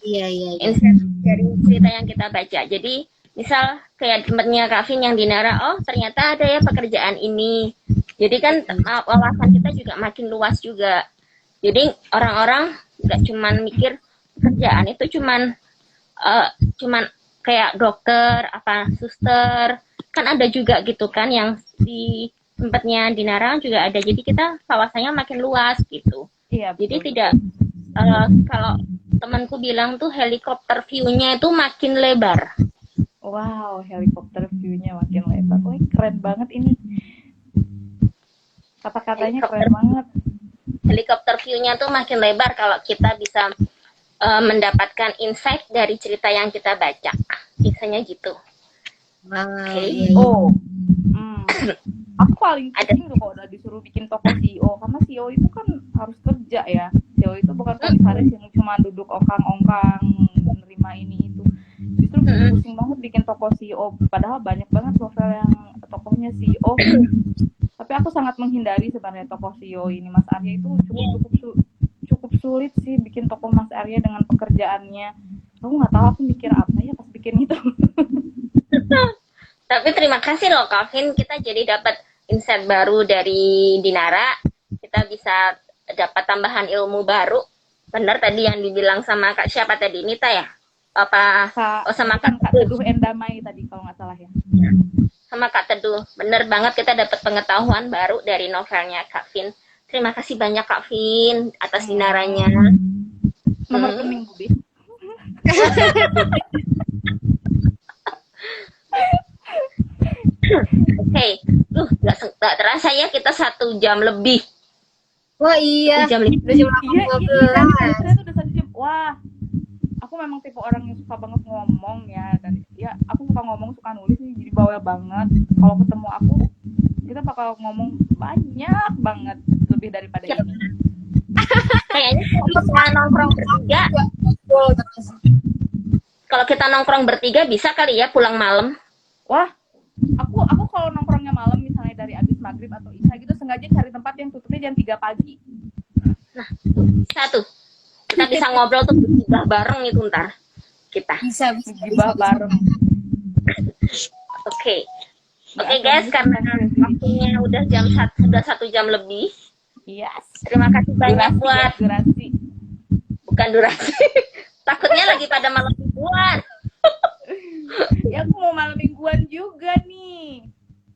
Iya. Insight dari cerita yang kita baca. Jadi misal kayak tempatnya Kavin yang Dinara, ternyata ada ya pekerjaan ini. Jadi kan wawasan kita juga makin luas juga. Jadi orang-orang nggak cuman mikir pekerjaan itu cuman kayak dokter, suster. Kan ada juga gitu kan yang di tempatnya Dinara juga ada. Jadi kita wawasannya makin luas gitu. Iya, jadi tidak kalau temanku bilang tuh helikopter view-nya itu makin lebar. Wow, helikopter view-nya makin lebar. Wih, keren banget ini. Kata-katanya keren banget. Helikopter view-nya tuh makin lebar kalau kita bisa mendapatkan insight dari cerita yang kita baca. Biasanya gitu. Aku paling pusing tuh kalau udah disuruh bikin toko CEO, karena CEO itu kan harus kerja ya. CEO itu bukan komisaris yang cuma duduk ongkang-ongkang menerima ini itu. Justru pusing banget bikin toko CEO, padahal banyak banget novel yang tokohnya CEO. Tapi aku sangat menghindari sebenarnya toko CEO ini. Mas Arya itu cukup sulit sih bikin toko Mas Arya dengan pekerjaannya. Aku nggak tahu aku mikir apa ya pas bikin itu. Tapi terima kasih loh Kavin, kita jadi dapat insight baru dari Dinara. Kita bisa dapat tambahan ilmu baru. Benar tadi yang dibilang sama Kak siapa tadi, Nita ya? Sama Kak Teduh Endamai tadi kalau nggak salah ya. Sama Kak Teduh. Bener banget kita dapat pengetahuan baru dari novelnya Kak Vin. Terima kasih banyak Kak Vin atas Dinaranya. Nomor rekening Bubi. Oke, nggak terasa ya kita 1 jam lebih. Wah iya, 1 jam lebih. udah jam Iya, 8.15. ternyata udah 1 jam. Wah, aku memang tipe orang yang suka banget ngomong ya. Dan ya, aku suka ngomong, suka nulis nih, jadi bawel banget. Kalau ketemu aku, kita bakal ngomong banyak banget, lebih daripada Ya. ini. Kayaknya kalau kita nongkrong bertiga bisa kali ya pulang malam. Wah, aku kalau nongkrongnya malam misalnya dari abis maghrib atau isya gitu sengaja cari tempat yang tutupnya jam 3 pagi. Satu, kita bisa ngobrol tuh bertiga bareng itu ntar kita. Bisa. Gibah bareng. Oke guys, karena waktunya udah sudah 1 jam lebih. Yes. Terima kasih banyak buat durasi. bukan durasi. Takutnya lagi pada malam mingguan. Ya aku mau malam mingguan juga nih.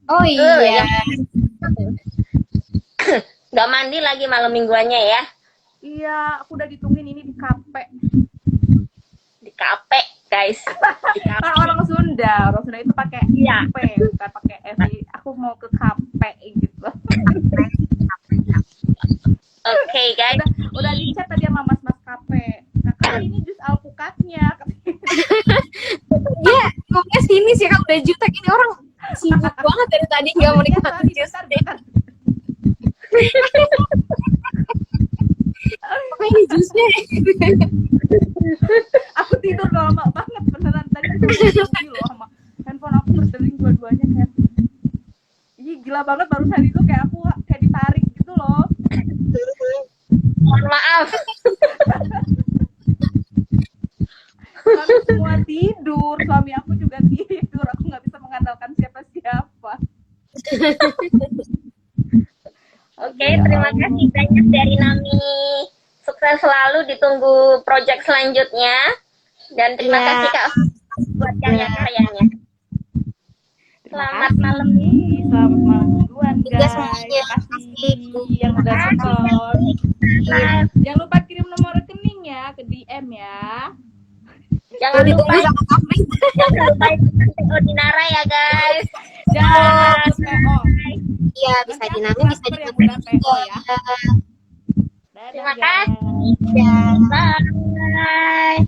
Oh iya. Nggak mandi lagi malam mingguannya ya. Iya, aku udah ditungguin ini di kafe. Di kafe, guys. Di kafe. Kan orang Sunda itu pakai Iya. P, bukan pakai S. Aku mau ke kafe gitu. Oke, guys. Udah di-chat tadi sama mas kafe. Kakak ini jus alpukatnya. Iya, ngomongnya sini sih kan udah jutek ini orang sibuk banget dari tadi nggak mau nikmatin jus. Apa ini jusnya? Aku tidur lama banget beneran tadi loh sama handphone aku berdering dua-duanya kayak. Ih, gila banget barusan itu kayak aku kayak ditarik gitu loh. Mohon maaf. Kami semua tidur, suami aku juga tidur. Aku nggak bisa mengandalkan siapa-siapa. Oke, terima kasih banyak dari Nami. Sukses selalu, ditunggu project selanjutnya. Dan terima Iya. kasih Kak buat karya-karyanya. Selamat malam. Selamat malam duluan Juga guys. semuanya. Kasih yang udah support. Jangan lupa kirim nomor rekening ya ke DM ya. Jangan lupa Ditunggu sama Kafri. PO Dinara ya guys. Jangan PO. Iya, bisa Nanti aku dinami, bisa transfer yang udah PO juga. ya. Terima Dadah, guys. kasih. Ya. Bye.